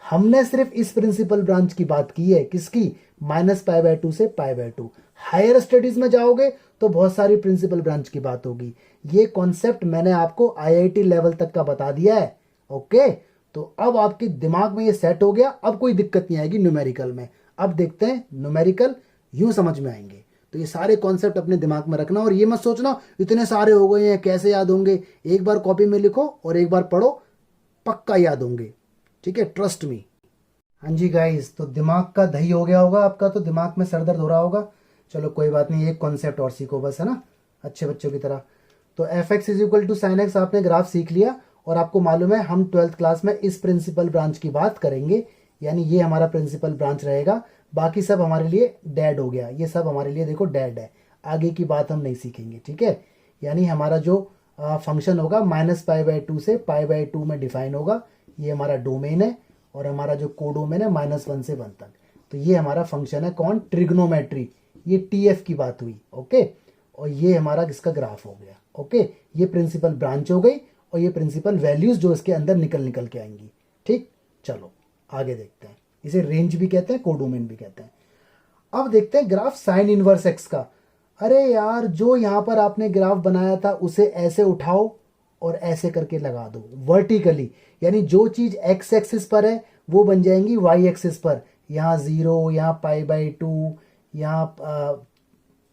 हमने सिर्फ इस प्रिंसिपल ब्रांच की बात की है, किसकी, -π/2 से π/2। हायर स्टडीज में जाओगे तो बहुत सारी प्रिंसिपल ब्रांच की बात होगी। ये कॉन्सेप्ट मैंने आपको आईआईटी लेवल तक का बता दिया है। ओके, तो अब आपके दिमाग में ये सेट हो गया, अब कोई दिक्कत नहीं आएगी न्यूमेरिकल में। अब देखते हैं न्यूमेरिकल यूं समझ में आएंगे। तो ये सारे कॉन्सेप्ट अपने दिमाग में रखना और ये मत सोचना इतने सारे हो गए हैं कैसे याद होंगे। एक बार कॉपी में लिखो और एक बार पढ़ो, पक्का याद होंगे। ठीक है, ट्रस्ट मी। हाँ जी गाइस, तो दिमाग का दही हो गया होगा आपका, तो दिमाग में सर दर्द हो रहा होगा। चलो कोई बात नहीं, एक कॉन्सेप्ट और सीखो बस, है ना, अच्छे बच्चों की तरह। तो fx = sin x आपने ग्राफ सीख लिया और आपको मालूम है हम 12th क्लास में इस प्रिंसिपल ब्रांच की बात करेंगे, यानी ये हमारा प्रिंसिपल ब्रांच रहेगा। बाकी सब हमारे लिए डेड हो गया, ये सब हमारे लिए देखो डेड है, आगे की बात हम नहीं सीखेंगे। ठीक है, यानी हमारा जो फंक्शन होगा -π/2 से π/2 में डिफाइन होगा, ये हमारा डोमेन है और हमारा जो कोडोमेन है -1 से 1 तक। तो ये हमारा फंक्शन है कौन, ट्रिग्नोमेट्री, ये टीएफ की बात हुई। ओके, और ये हमारा किसका ग्राफ हो गया। ओके, ये प्रिंसिपल ब्रांच हो गई और ये प्रिंसिपल वैल्यूज जो इसके अंदर निकल के आएंगी। ठीक, चलो आगे देखते हैं। इसे रेंज भी कहते हैं, कोडोमेन भी कहते हैं। अब देखते हैं ग्राफ साइन इनवर्स एक्स का। अरे यार, जो यहाँ पर आपने ग्राफ बनाया था उसे ऐसे उठाओ और ऐसे करके लगा दो वर्टिकली, यानी जो चीज एक्स एक्सिस पर है वो बन जाएंगी वाई एक्सिस पर। यहाँ 0, यहाँ π/2, यहाँ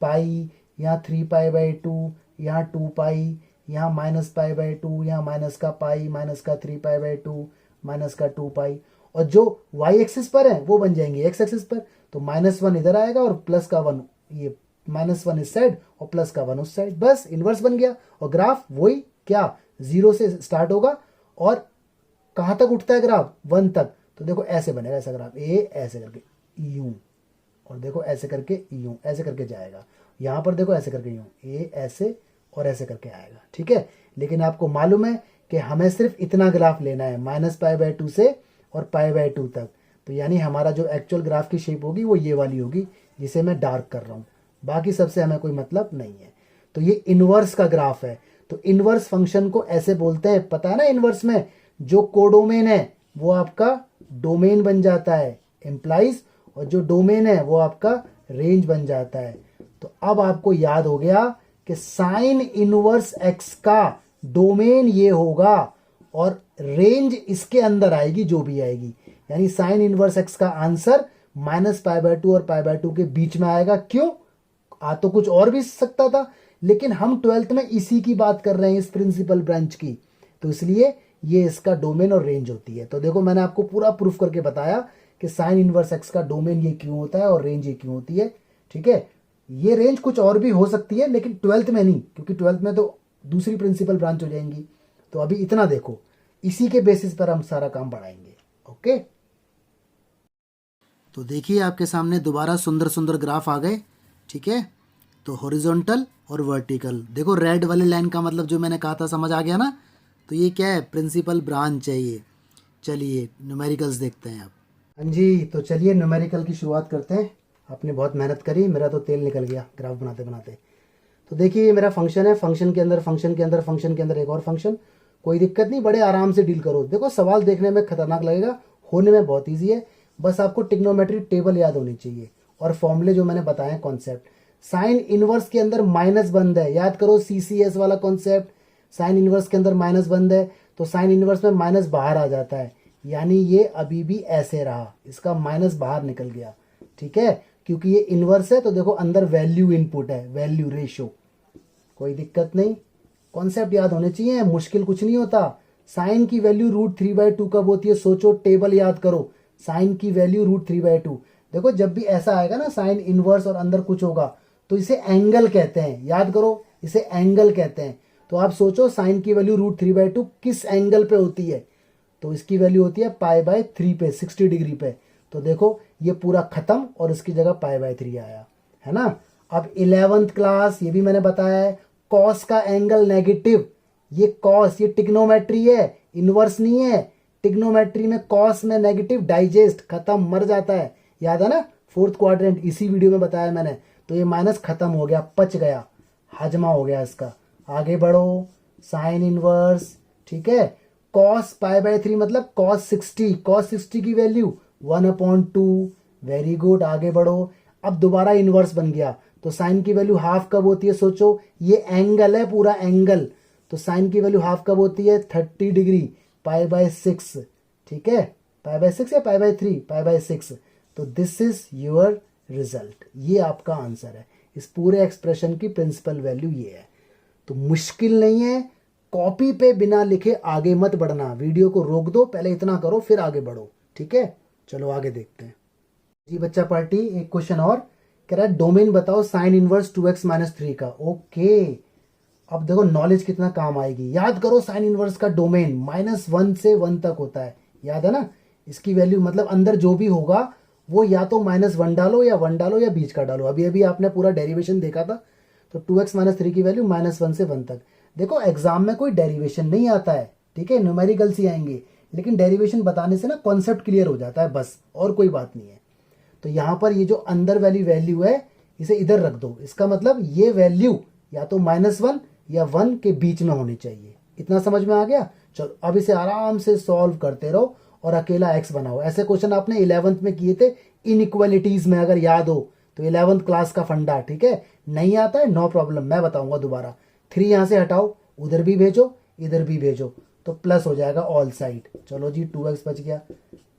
पाई, यहाँ 3π/2, यहाँ 2π, यहाँ -π/2, यहाँ माइनस का पाई, माइनस का 3π/2, माइनस का 2π, और जो y एक्सिस पर है वो बन जाएंगे x एक्सिस पर। तो -1 इधर आएगा और प्लस का 1, ये -1 इस साइड और प्लस का 1 उस साइड, बस इन्वर्स बन गया। और ग्राफ वही क्या, 0 से स्टार्ट होगा और कहाँ तक उठता है ग्राफ, 1 तक। तो देखो ऐसे बनेगा, ऐसा ग्राफ ए ऐसे करके यूं, और देखो ऐसे करके यूं, ऐसे करके जाएगा। यहाँ पर देखो ऐसे करके यूं, ए ऐसे और ऐसे करके आएगा। ठीक है, लेकिन आपको मालूम है कि हमें सिर्फ इतना ग्राफ लेना है, -π/2 से और π/2 तक। तो यानी हमारा जो एक्चुअल ग्राफ की शेप होगी वो ये वाली होगी, जिसे मैं डार्क कर रहा हूँ। बाकी सबसे हमें कोई मतलब नहीं है। तो ये इनवर्स का ग्राफ है। तो इनवर्स फंक्शन को ऐसे बोलते हैं, पता है ना, इनवर्स में जो कोडोमेन है वो आपका डोमेन बन जाता है, एम्प्लाइज, और जो डोमेन है वो आपका रेंज बन जाता है। तो अब आपको याद हो गया कि साइन इनवर्स एक्स का डोमेन ये होगा और रेंज इसके अंदर आएगी जो भी आएगी, यानी साइन इनवर्स एक्स का आंसर -π/2 और π/2 के बीच में आएगा। क्यों, आ तो कुछ और भी सकता था, लेकिन हम 12th में इसी की बात कर रहे हैं, इस प्रिंसिपल ब्रांच की, तो इसलिए ये इसका डोमेन और रेंज होती है। तो देखो मैंने आपको पूरा प्रूफ करके बताया कि साइन इनवर्स एक्स का डोमेन ये क्यों होता है और रेंज ये क्यों होती है। ठीक है, ये रेंज कुछ और भी हो सकती है लेकिन 12th में नहीं, क्योंकि 12th में तो दूसरी प्रिंसिपल ब्रांच हो जाएंगी। तो अभी इतना देखो, इसी के बेसिस पर हम सारा काम बढ़ाएंगे। ओके, तो देखिए आपके सामने दोबारा सुंदर सुंदर ग्राफ आ गए। ठीक है, तो हॉरिजॉन्टल और वर्टिकल, देखो रेड वाली लाइन का मतलब जो मैंने कहा था समझ आ गया ना। तो ये क्या है, प्रिंसिपल ब्रांच है ये। चलिए न्यूमेरिकल्स देखते हैं अब। हाँ जी, तो चलिए न्यूमेरिकल की शुरुआत करते हैं। आपने बहुत मेहनत करी, मेरा तो तेल निकल गया ग्राफ बनाते बनाते। तो देखिए ये मेरा फंक्शन है, फंक्शन के अंदर फंक्शन के अंदर फंक्शन के अंदर एक और फंक्शन, कोई दिक्कत नहीं, बड़े आराम से डील करो। देखो सवाल देखने में खतरनाक लगेगा, होने में बहुत ईजी है। बस आपको ट्रिग्नोमेट्री टेबल याद होनी चाहिए और फॉर्मूले जो मैंने बताए कॉन्सेप्ट। साइन इनवर्स के अंदर माइनस बंद है, याद करो CCS वाला कॉन्सेप्ट। साइन इनवर्स के अंदर माइनस बंद है तो साइन इनवर्स में माइनस बाहर आ जाता है, यानी ये अभी भी ऐसे रहा, इसका माइनस बाहर निकल गया। ठीक है, क्योंकि ये इनवर्स है तो देखो अंदर वैल्यू इनपुट है, वैल्यू रेशो, कोई दिक्कत नहीं। कॉन्सेप्ट याद होने चाहिए, मुश्किल कुछ नहीं होता। साइन की वैल्यू √3/2 कब होती है, सोचो, टेबल याद करो। साइन की वैल्यू √3/2। देखो जब भी ऐसा आएगा ना साइन इनवर्स और अंदर कुछ होगा तो इसे एंगल कहते हैं, याद करो, इसे एंगल कहते हैं। तो आप सोचो साइन की वैल्यू √3/2 किस एंगल पे होती है, तो इसकी वैल्यू होती है π/3 पे, 60 डिग्री पे। तो देखो ये पूरा खत्म और इसकी जगह π/3 आया, है ना। अब 11th क्लास, ये भी मैंने बताया है, कॉस का एंगल नेगेटिव, ये कॉस, ये ट्रिग्नोमेट्री है, इनवर्स नहीं है। टिग्नोमेट्री में कॉस में नेगेटिव डाइजेस्ट, खत्म, मर जाता है, याद है ना, फोर्थ क्वाड्रेंट, इसी वीडियो में बताया मैंने। तो ये माइनस खत्म हो गया, पच गया, हजमा हो गया इसका। आगे बढ़ो, साइन इनवर्स, ठीक है, कॉस पाई/3 मतलब कॉस 60, कॉस 60 की वैल्यू 1/2, वेरी गुड। आगे बढ़ो, अब दोबारा इनवर्स बन गया, तो साइन की वैल्यू हाफ कब होती है, सोचो, ये एंगल है, पूरा एंगल, तो साइन की वैल्यू हाफ कब होती है, 30 डिग्री, पाई/6, ठीक है, पाई/6 या पाई/3, पाई/6। तो दिस इज योर रिजल्ट, ये आपका आंसर है। इस पूरे एक्सप्रेशन की प्रिंसिपल वैल्यू ये है। तो मुश्किल नहीं है, कॉपी पे बिना लिखे आगे मत बढ़ना, वीडियो को रोक दो, पहले इतना करो फिर आगे बढ़ो, ठीक है। चलो आगे देखते हैं जी बच्चा पार्टी। एक क्वेश्चन और कह रहा है, डोमेन बताओ साइन इनवर्स 2x-3 का। ओके, अब देखो नॉलेज कितना काम आएगी। याद करो, साइन इनवर्स का डोमेन -1 से 1 तक होता है, याद है ना। इसकी वैल्यू मतलब अंदर जो भी होगा वो या तो -1 डालो या 1 डालो या बीच का डालो। अभी अभी आपने पूरा डेरिवेशन देखा था, तो 2x-3 की वैल्यू -1 से 1 तक। देखो एग्जाम में कोई डेरिवेशन नहीं आता है, ठीक है, न्यूमेरिकल्स ही आएंगे, लेकिन डेरिवेशन बताने से ना कॉन्सेप्ट क्लियर हो जाता है बस, और कोई बात नहीं है। तो यहाँ पर ये जो अंदर वाली वैल्यू है इसे इधर रख दो, इसका मतलब ये वैल्यू या तो -1 या 1 के बीच में होनी चाहिए। इतना समझ में आ गया। चलो अब इसे आराम से सॉल्व करते रहो और अकेला x बनाओ। ऐसे क्वेश्चन आपने 11th में किए थे इनइक्वालिटीज में, अगर याद हो तो 11th क्लास का फंडा, ठीक है। नहीं आता है नो प्रॉब्लम, मैं बताऊंगा दोबारा। 3 यहाँ से हटाओ, उधर भी भेजो इधर भी भेजो, तो प्लस हो जाएगा ऑल साइड। चलो जी 2x बच गया।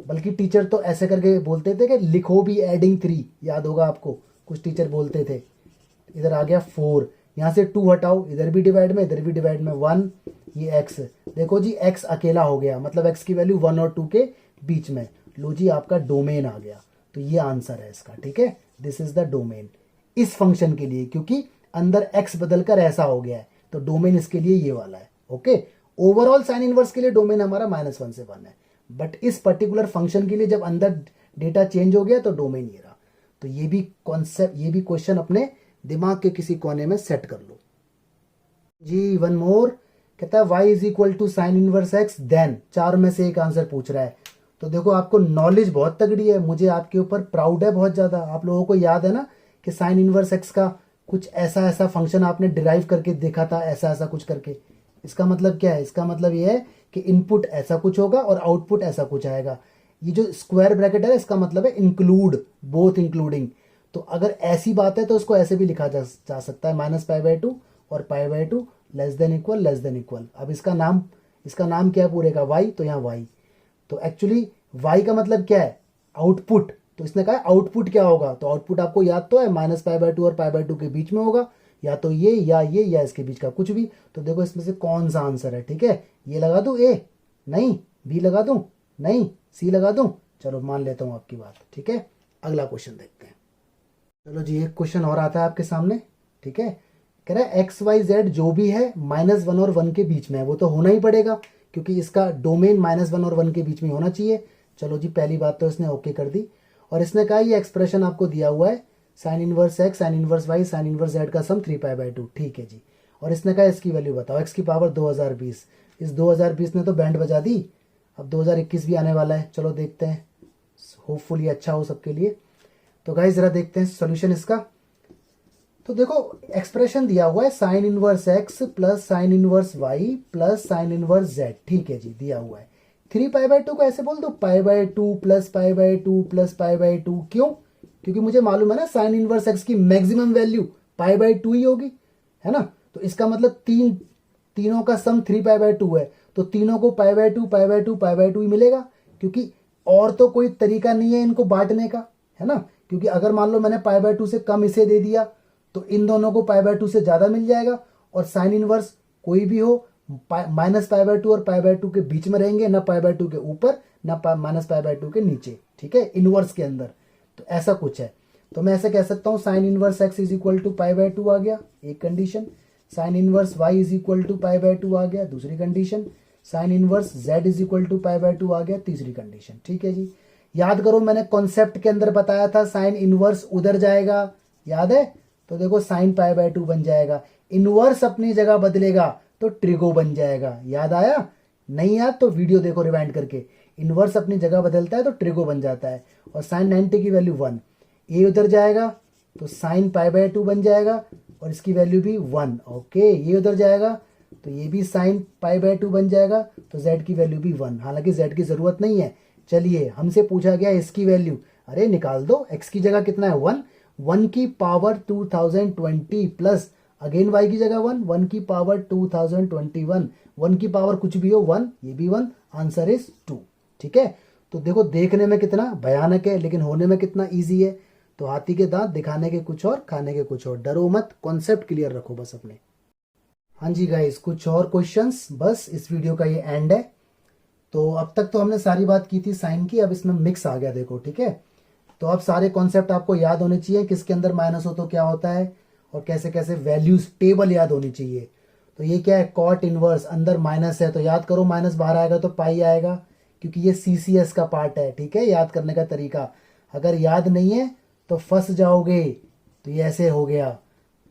बल्कि टीचर तो ऐसे करके बोलते थे कि लिखो भी एडिंग 3, याद होगा आपको, कुछ टीचर बोलते थे। इधर आ गया 4, यहाँ से 2 हटाओ, इधर भी डिवाइड में इधर भी डिवाइड में 1, ये x, देखो जी x अकेला हो गया, मतलब x की वैल्यू 1 और 2 के बीच में। लो जी आपका डोमेन आ गया, तो ये आंसर है इसका, ठीक है। दिस इज द डोमेन इस फंक्शन के लिए, क्योंकि अंदर x बदलकर ऐसा हो गया है, तो डोमेन इसके लिए ये वाला है। ओके, ओवरऑल साइन इनवर्स के लिए डोमेन हमारा -1 से 1 है, बट इस पर्टिकुलर फंक्शन के लिए जब अंदर डेटा चेंज हो गया तो डोमेन ये रहा। तो ये भी कॉन्सेप्ट, ये भी क्वेश्चन अपने दिमाग के किसी कोने में सेट कर लो जी। वन मोर, कहता है y is equal to sine inverse x, then 4 में से एक आंसर पूछ रहा है। तो देखो आपको नॉलेज बहुत तगड़ी है, मुझे आपके ऊपर प्राउड है बहुत ज्यादा। आप लोगों को याद है ना कि साइन इनवर्स x का कुछ ऐसा ऐसा फंक्शन आपने डिराइव करके देखा था, ऐसा ऐसा कुछ करके। इसका मतलब क्या है, इसका मतलब ये है कि इनपुट ऐसा कुछ होगा और आउटपुट ऐसा कुछ आएगा। ये जो स्क्वायर ब्रैकेट है इसका मतलब है इंक्लूड, बोथ इंक्लूडिंग। तो अगर ऐसी बात है तो इसको ऐसे भी लिखा जा सकता है, -π/2 और π/2 लेस देन इक्वल। अब इसका नाम क्या है पूरे का, y, तो यहाँ y। तो एक्चुअली y का मतलब क्या है, आउटपुट। तो इसने कहा आउटपुट क्या होगा, तो आउटपुट आपको याद तो है -π/2 और π/2 के बीच में होगा, या तो ये या इसके बीच का कुछ भी। तो देखो इसमें से कौन सा आंसर है, ठीक है। ये लगा दूं a, नहीं, b लगा दूं, नहीं, c लगा दूं, चलो मान लेता हूं आपकी बात, ठीक है। अगला क्वेश्चन देखते हैं। चलो जी एक क्वेश्चन और आता है आपके सामने, ठीक है। कह रहा है XYZ जो भी है -1 और 1 के बीच में है, वो तो होना ही पड़ेगा क्योंकि इसका डोमेन -1 और 1 के बीच में होना चाहिए। चलो जी पहली बात तो इसने ओके कर दी, और इसने कहा ये एक्सप्रेशन आपको दिया हुआ है sign inverse x, sign inverse y, sign inverse z का सम 3π/2, ठीक है जी। और इसने कहा इसकी वैल्यू बताओ, x की पावर 2020। इस 2020 ने तो बैंड बजा दी, अब 2021 भी आने वाला है, चलो देखते हैं, होपफुली अच्छा हो सबके लिए। तो गाइस जरा देखते हैं सॉल्यूशन इसका। तो देखो एक्सप्रेशन दिया हुआ है sign inverse x plus sign inverse y plus sign inverse z, ठीक है जी, दिया हुआ है। 3π/2 को ऐसे बोल दो π/2 प्लस π/2 प्लस π/2, क्यों, क्योंकि मुझे मालूम है ना साइन इनवर्स x की मैक्सिमम वैल्यू π/2 ही होगी, है ना। तो इसका मतलब तीनों का सम 3π/2 है, तो तीनों को π/2 π/2 π/2 ही मिलेगा, क्योंकि और तो कोई तरीका नहीं है इनको बांटने का, है ना। क्योंकि अगर मान लो मैंने π/2 से कम इसे दे दिया तो इन दोनों को π/2 से ज्यादा मिल जाएगा, और साइन इनवर्स कोई भी हो -π/2 और π/2 के बीच में रहेंगे, ना π/2 के ऊपर ना -π/2 के नीचे, ठीक है, इनवर्स के अंदर। तो ऐसा कुछ है, तो मैं ऐसे कह सकता हूं sine inverse x is equal to π/2 आ गया, एक condition. Sine inverse y is equal to π/2 आ गया, दूसरी condition. Sine inverse z is equal to π/2 आ गया, तीसरी कंडीशन, ठीक है जी। याद करो मैंने कॉन्सेप्ट के अंदर बताया था साइन इनवर्स उधर जाएगा, याद है। तो देखो साइन π/2 बन जाएगा, इनवर्स अपनी जगह बदलेगा तो ट्रिगो बन जाएगा, याद आया। नहीं याद तो वीडियो देखो रिवाइंड करके। इन्वर्स अपनी जगह बदलता है तो ट्रिगो बन जाता है, और साइन 90 की वैल्यू 1, ये उधर जाएगा तो साइन π/2 बन जाएगा और इसकी वैल्यू भी 1। ओके, ये उधर जाएगा तो ये भी साइन π/2 बन जाएगा, तो z की वैल्यू भी 1। हालांकि z की ज़रूरत नहीं है। चलिए, हमसे पूछा गया इसकी वैल्यू, अरे निकाल दो, x की जगह कितना है 1, 1 की पावर 2020 प्लस अगेन y की जगह 1, 1 की पावर 2021, 1 की पावर कुछ भी हो 1, ये भी 1, आंसर इज 2। ठीक है, तो देखो देखने में कितना भयानक है लेकिन होने में कितना ईजी है। तो हाथी के दांत दिखाने के कुछ और, खाने के कुछ और। डरो मत, कॉन्सेप्ट क्लियर रखो बस अपने। हाँ जी गाइस, कुछ और क्वेश्चंस, बस इस वीडियो का ये एंड है। तो अब तक तो हमने सारी बात की थी साइन की, अब इसमें मिक्स आ गया देखो। ठीक है, तो अब सारे कॉन्सेप्ट आपको याद होने चाहिए, किसके अंदर माइनस हो तो क्या होता है और कैसे कैसे वैल्यूज, टेबल याद होनी चाहिए। तो ये क्या है, कॉट इनवर्स, अंदर माइनस है तो याद करो, माइनस बाहर आएगा तो पाई आएगा, क्योंकि ये CCS का पार्ट है। ठीक है, याद करने का तरीका, अगर याद नहीं है तो फंस जाओगे। तो ये ऐसे हो गया,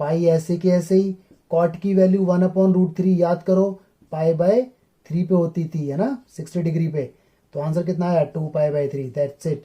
पाई ऐसे के ऐसे ही। कॉट की वैल्यू 1/√3 याद करो, π/3 पे होती थी, है ना, 60 डिग्री पे। तो आंसर कितना आया, 2π/3, दैट्स इट।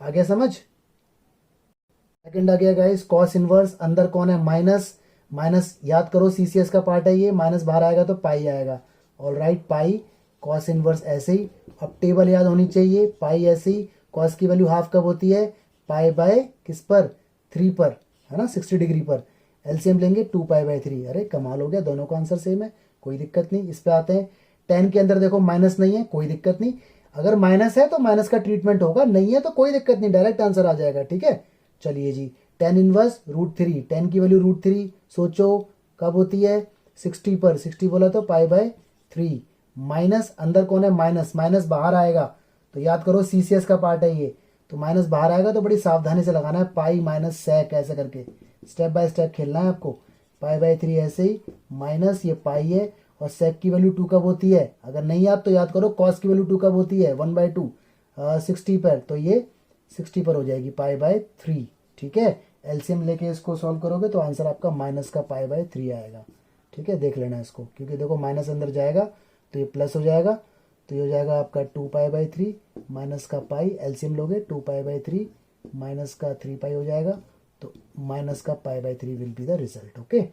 आ गया समझ। सेकंड आ गया गाइस, कॉस इनवर्स, अंदर कौन है, माइनस, माइनस याद करो CCS का पार्ट है ये, माइनस बाहर आएगा तो पाई आएगा। ऑल राइट, पाई, कॉस इनवर्स ऐसे ही। अब टेबल याद होनी चाहिए, पाई ऐसे ही, कॉस की वैल्यू हाफ कब होती है, π/, किस पर, 3 पर, है ना, 60 डिग्री पर। एलसीएम लेंगे 2π/3। अरे कमाल हो गया, दोनों का आंसर सेम है, कोई दिक्कत नहीं। इस पे आते हैं, 10 के अंदर देखो माइनस नहीं है, कोई दिक्कत नहीं। अगर माइनस है तो माइनस का ट्रीटमेंट होगा, नहीं है तो कोई दिक्कत नहीं, डायरेक्ट आंसर आ जाएगा। ठीक है, चलिए जी, tan इनवर्स √3, 10 की वैल्यू √3, सोचो कब होती है, 60 पर, 60 बोला तो π/3। माइनस, अंदर कौन है, माइनस, माइनस बाहर आएगा तो याद करो CCS का पार्ट है ये, तो माइनस बाहर आएगा तो बड़ी सावधानी से लगाना है, पाई माइनस सेक, ऐसे करके स्टेप बाय स्टेप खेलना है आपको। π/3 ऐसे ही, माइनस ये पाई है, और सेक की वैल्यू 2 कब होती है, अगर नहीं याद तो याद करो, कॉस की वैल्यू 2 कब होती है, 1/2, 60 पर, तो ये 60 पर हो जाएगी π/3। ठीक है, एलसीएम लेके इसको सॉल्व करोगे तो आंसर आपका माइनस का π/3 आएगा। ठीक है, देख लेना इसको, क्योंकि देखो माइनस अंदर जाएगा तो ये प्लस हो जाएगा, तो ये हो जाएगा आपका 2π/3 माइनस का पाई, एलसीएम लोगे 2π/3 माइनस का 3π हो जाएगा, तो माइनस का π/3 will be the result. Okay,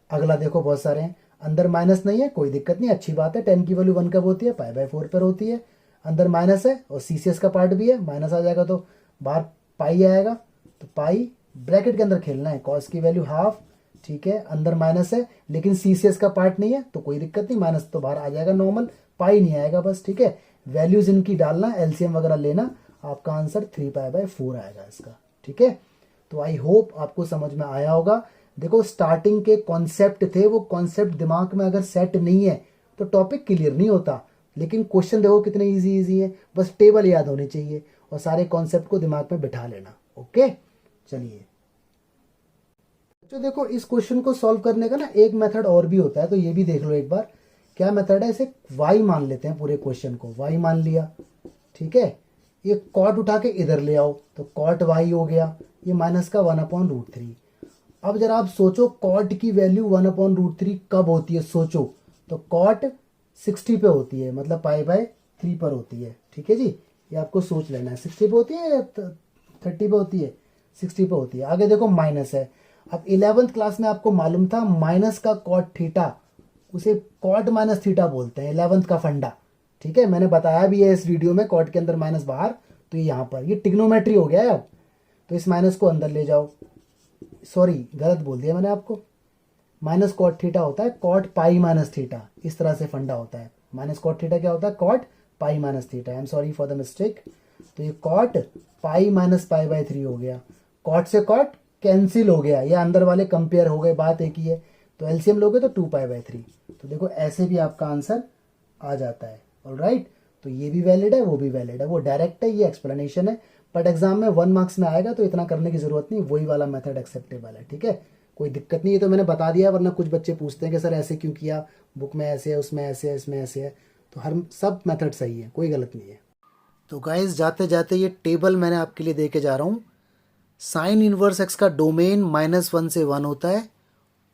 अगला देखो, बहुत सारे हैं, अंदर माइनस नहीं है, कोई दिक्कत नहीं, अच्छी बात है। 10 की वैल्यू 1 कब होती है, π/4 पर होती है। अंदर माइनस है और CCS का पार्ट भी है, माइनस आ जाएगा तो बाहर पाई आएगा, तो पाई ब्रैकेट के अंदर खेलना है, कॉस की वैल्यू हाफ। ठीक है, अंदर माइनस है लेकिन CCS का पार्ट नहीं है तो कोई दिक्कत नहीं, माइनस तो बाहर आ जाएगा नॉर्मल, पाई नहीं आएगा बस। ठीक है, वैल्यूज इनकी डालना, एलसीएम वगैरह लेना, आपका आंसर 3π/4 आएगा इसका। ठीक है, तो आई होप आपको समझ में आया होगा। देखो, स्टार्टिंग के कॉन्सेप्ट थे, वो कॉन्सेप्ट दिमाग में अगर सेट नहीं है तो टॉपिक क्लियर नहीं होता, लेकिन क्वेश्चन देखो कितने इजी इजी है, बस टेबल याद होनी चाहिए और सारे कॉन्सेप्ट को दिमाग में बिठा लेना। ओके, चलिए, तो देखो इस क्वेश्चन को सॉल्व करने का ना एक मेथड और भी होता है, तो ये भी देख लो एक बार। क्या मेथड है, इसे y मान लेते हैं, पूरे क्वेश्चन को y मान लिया। ठीक है, ये कॉट उठा के इधर ले आओ तो कॉट y हो गया, ये माइनस का 1/√3। अब जरा आप सोचो, कॉट की वैल्यू 1/√3 कब होती है, सोचो, तो कॉट 60 पे होती है, मतलब π/3 पर होती है। ठीक है जी, ये आपको सोच लेना है, 60 पे होती है या 30 पे होती है, 60 पे होती है। आगे देखो माइनस है, अब 11th क्लास में आपको मालूम था माइनस का कॉट थीटा, उसे कॉट माइनस थीटा बोलते हैं, 11th का फंडा। ठीक है, मैंने बताया भी है इस वीडियो में, कॉट के अंदर माइनस बाहर, तो ये यहाँ पर ये टिग्नोमेट्री हो गया है। अब तो इस माइनस को अंदर ले जाओ, सॉरी गलत बोल दिया मैंने आपको, माइनस कॉट थीटा होता है कॉट पाई माइनस थीटा, इस तरह से फंडा होता है। माइनस कॉट थीटा क्या होता है, cot pi minus theta. I am sorry for the mistake. तो ये कॉट पाई माइनस π/3 हो गया, कॉट से कॉट कैंसिल हो गया, ये अंदर वाले कंपेयर हो गए, बात एक ही है। तो एलसीएम लोगे तो 2π/3, तो देखो ऐसे भी आपका आंसर आ जाता है। ऑलराइट, तो ये भी वैलिड है, वो भी वैलिड है, वो डायरेक्ट है, ये एक्सप्लेनेशन है, बट एग्जाम में 1 मार्क्स में आएगा तो इतना करने की जरूरत नहीं, वही वाला मेथड एक्सेप्टेबल है। ठीक है, कोई दिक्कत नहीं है, तो मैंने बता दिया, वरना कुछ बच्चे पूछते हैं कि सर ऐसे क्यों किया, बुक में ऐसे है, उसमें ऐसे है, इसमें ऐसे है, तो हर सब मेथड सही है, कोई गलत नहीं है। तो गाइज जाते जाते ये टेबल मैंने आपके लिए दे के जा रहा हूँ। साइन इनवर्स एक्स का डोमेन -1 से 1 होता है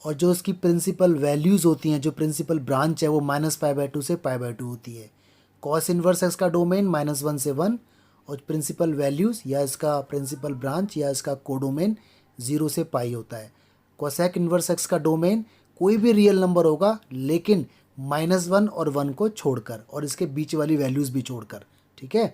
और जो उसकी प्रिंसिपल वैल्यूज़ होती हैं, जो प्रिंसिपल ब्रांच है वो -π/2 से π/2 होती है। कॉस इनवर्स एक्स का डोमेन -1 से 1 और प्रिंसिपल वैल्यूज़ या इसका प्रिंसिपल ब्रांच या इसका कोडोमेन 0 से पाई होता है। कोसेक इनवर्स एक्स का डोमेन कोई भी रियल नंबर होगा लेकिन -1 और 1 को छोड़कर और इसके बीच वाली वैल्यूज़ भी छोड़कर, ठीक है।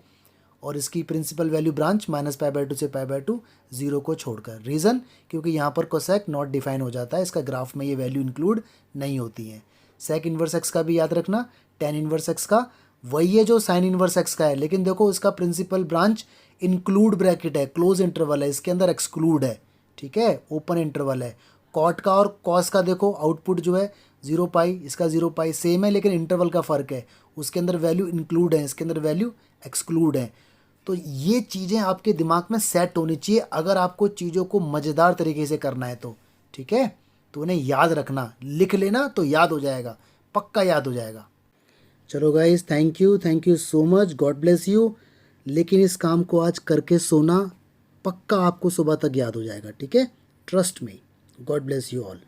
और इसकी प्रिंसिपल वैल्यू ब्रांच -π/2 से π/2 0 को छोड़कर। रीज़न, क्योंकि यहाँ पर कोसेक नॉट डिफाइन हो जाता है, इसका ग्राफ में ये वैल्यू इंक्लूड नहीं होती है। सेक इनवर्स एक्स का भी याद रखना, टेन इनवर्स एक्स का वही है जो साइन इनवर्स एक्स का है, लेकिन देखो इसका प्रिंसिपल ब्रांच इंक्लूड ब्रैकेट है, क्लोज इंटरवल है, इसके अंदर एक्सक्लूड है, ठीक है, ओपन इंटरवल है। कॉट का और कॉस का देखो आउटपुट जो है 0 पाई, इसका 0 पाई सेम है लेकिन इंटरवल का फ़र्क है, उसके अंदर वैल्यू इंक्लूड है, इसके अंदर वैल्यू एक्सक्लूड है। तो ये चीज़ें आपके दिमाग में सेट होनी चाहिए अगर आपको चीज़ों को मज़ेदार तरीके से करना है तो, ठीक है। तो उन्हें याद रखना, लिख लेना तो याद हो जाएगा, पक्का याद हो जाएगा। चलो guys, thank you so much, God bless you. लेकिन इस काम को आज करके सोना, पक्का आपको सुबह तक याद हो जाएगा, ठीक है, trust me. God bless you all.